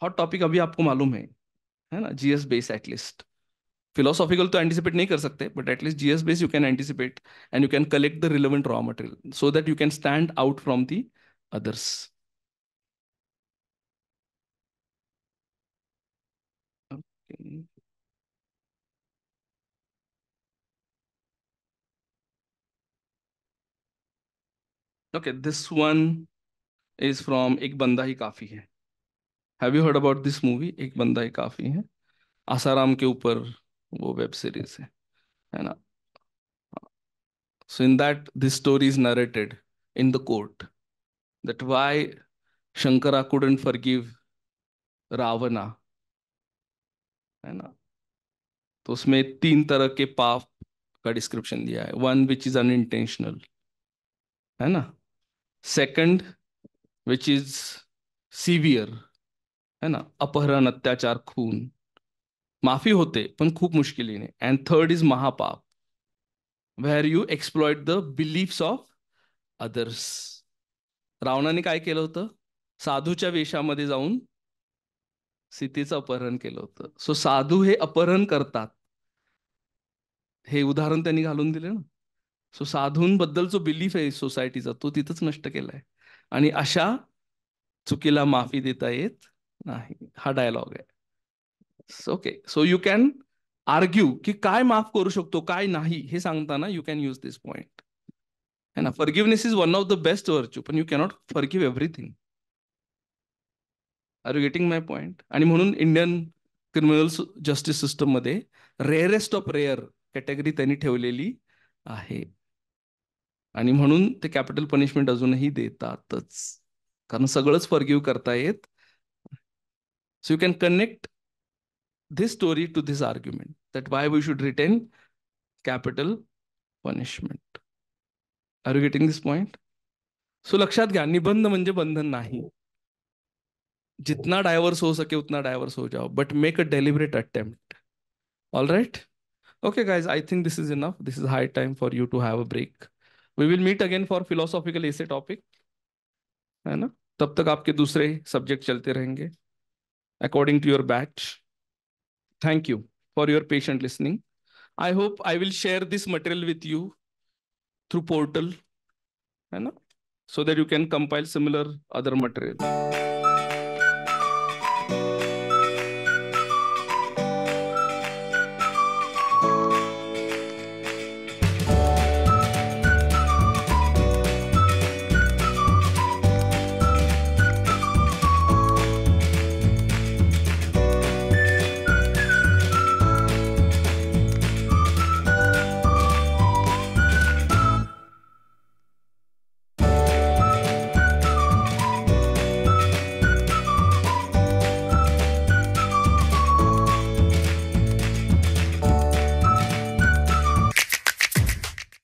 Hot topic अभी आपको मालूम है ना? GS base at least. फिलोसॉफिकल तो एंटिसिपेट नहीं कर सकते, but at least GS base you can anticipate and you can collect the relevant raw material so that you can stand out from the others. Okay, this one is from एक बंदा ही काफी है। Have you heard about this movie एक बंदा ही काफी है? आसाराम के ऊपर वो वेब सीरीज है ना? So in that, this story is narrated in the court that why Shankara couldn't forgive Ravana, है ना? तो उसमें 3 तरह के पाप का डिस्क्रिप्शन दिया है। वन विच इज अनइंटेंशनल, है ना? सेकंड विच इज सीवियर, है ना? अपहरण, अत्याचार, खून, माफी होते पण खूप मुश्किलीने। अँड थर्ड इज महापाप, where you exploit the beliefs of others. रावणाने काय केलं होतं? साधूच्या वेशामध्ये जाऊन सीतेचं अपहरण केलं होतं। सो साधू हे अपहरण करतात, हे उदाहरण त्यांनी घालून दिले ना? सो साधूंबद्दल जो बिलीफ आहे सोसायटीचा, तो तिथंच नष्ट केलाय। आणि अशा चुकीला माफी देता येत नाही, हा डायलॉग आहे। Okay, so you can argue की काय माफ करू शकतो, काय नाही, हे सांगताना you can use this point, है ना? Forgiveness is one of the best virtue, पण you cannot forgive everything. Are you getting my point? आणि म्हणून इंडियन क्रिमिनल जस्टिस सिस्टम मध्ये रेअरेस्ट ऑफ रेअर कॅटेगरी त्यांनी ठेवलेली आहे। आणि म्हणून ते कॅपिटल पनिशमेंट अजूनही देतातच, कारण सगळंच फॉरगिव्ह करता येत। So you can connect this story to this argument that why we should retain capital punishment. Are you getting this point? So लक्षात घ्या, निबंध म्हणजे बंधन नाही। जितना डायवर्स हो सके उतना डायवर्स हो जाओ, but make a deliberate attempt. All right? Okay, guys, I think this is enough. This is high time for you to have a break. We will meet again for philosophical essay topic, है ना? तब तक आपके दूसरे subject चलते रहेंगे according to your batch. Thank you for your patient listening. I hope I will share this material with you through portal, है ना, so that you can compile similar other material.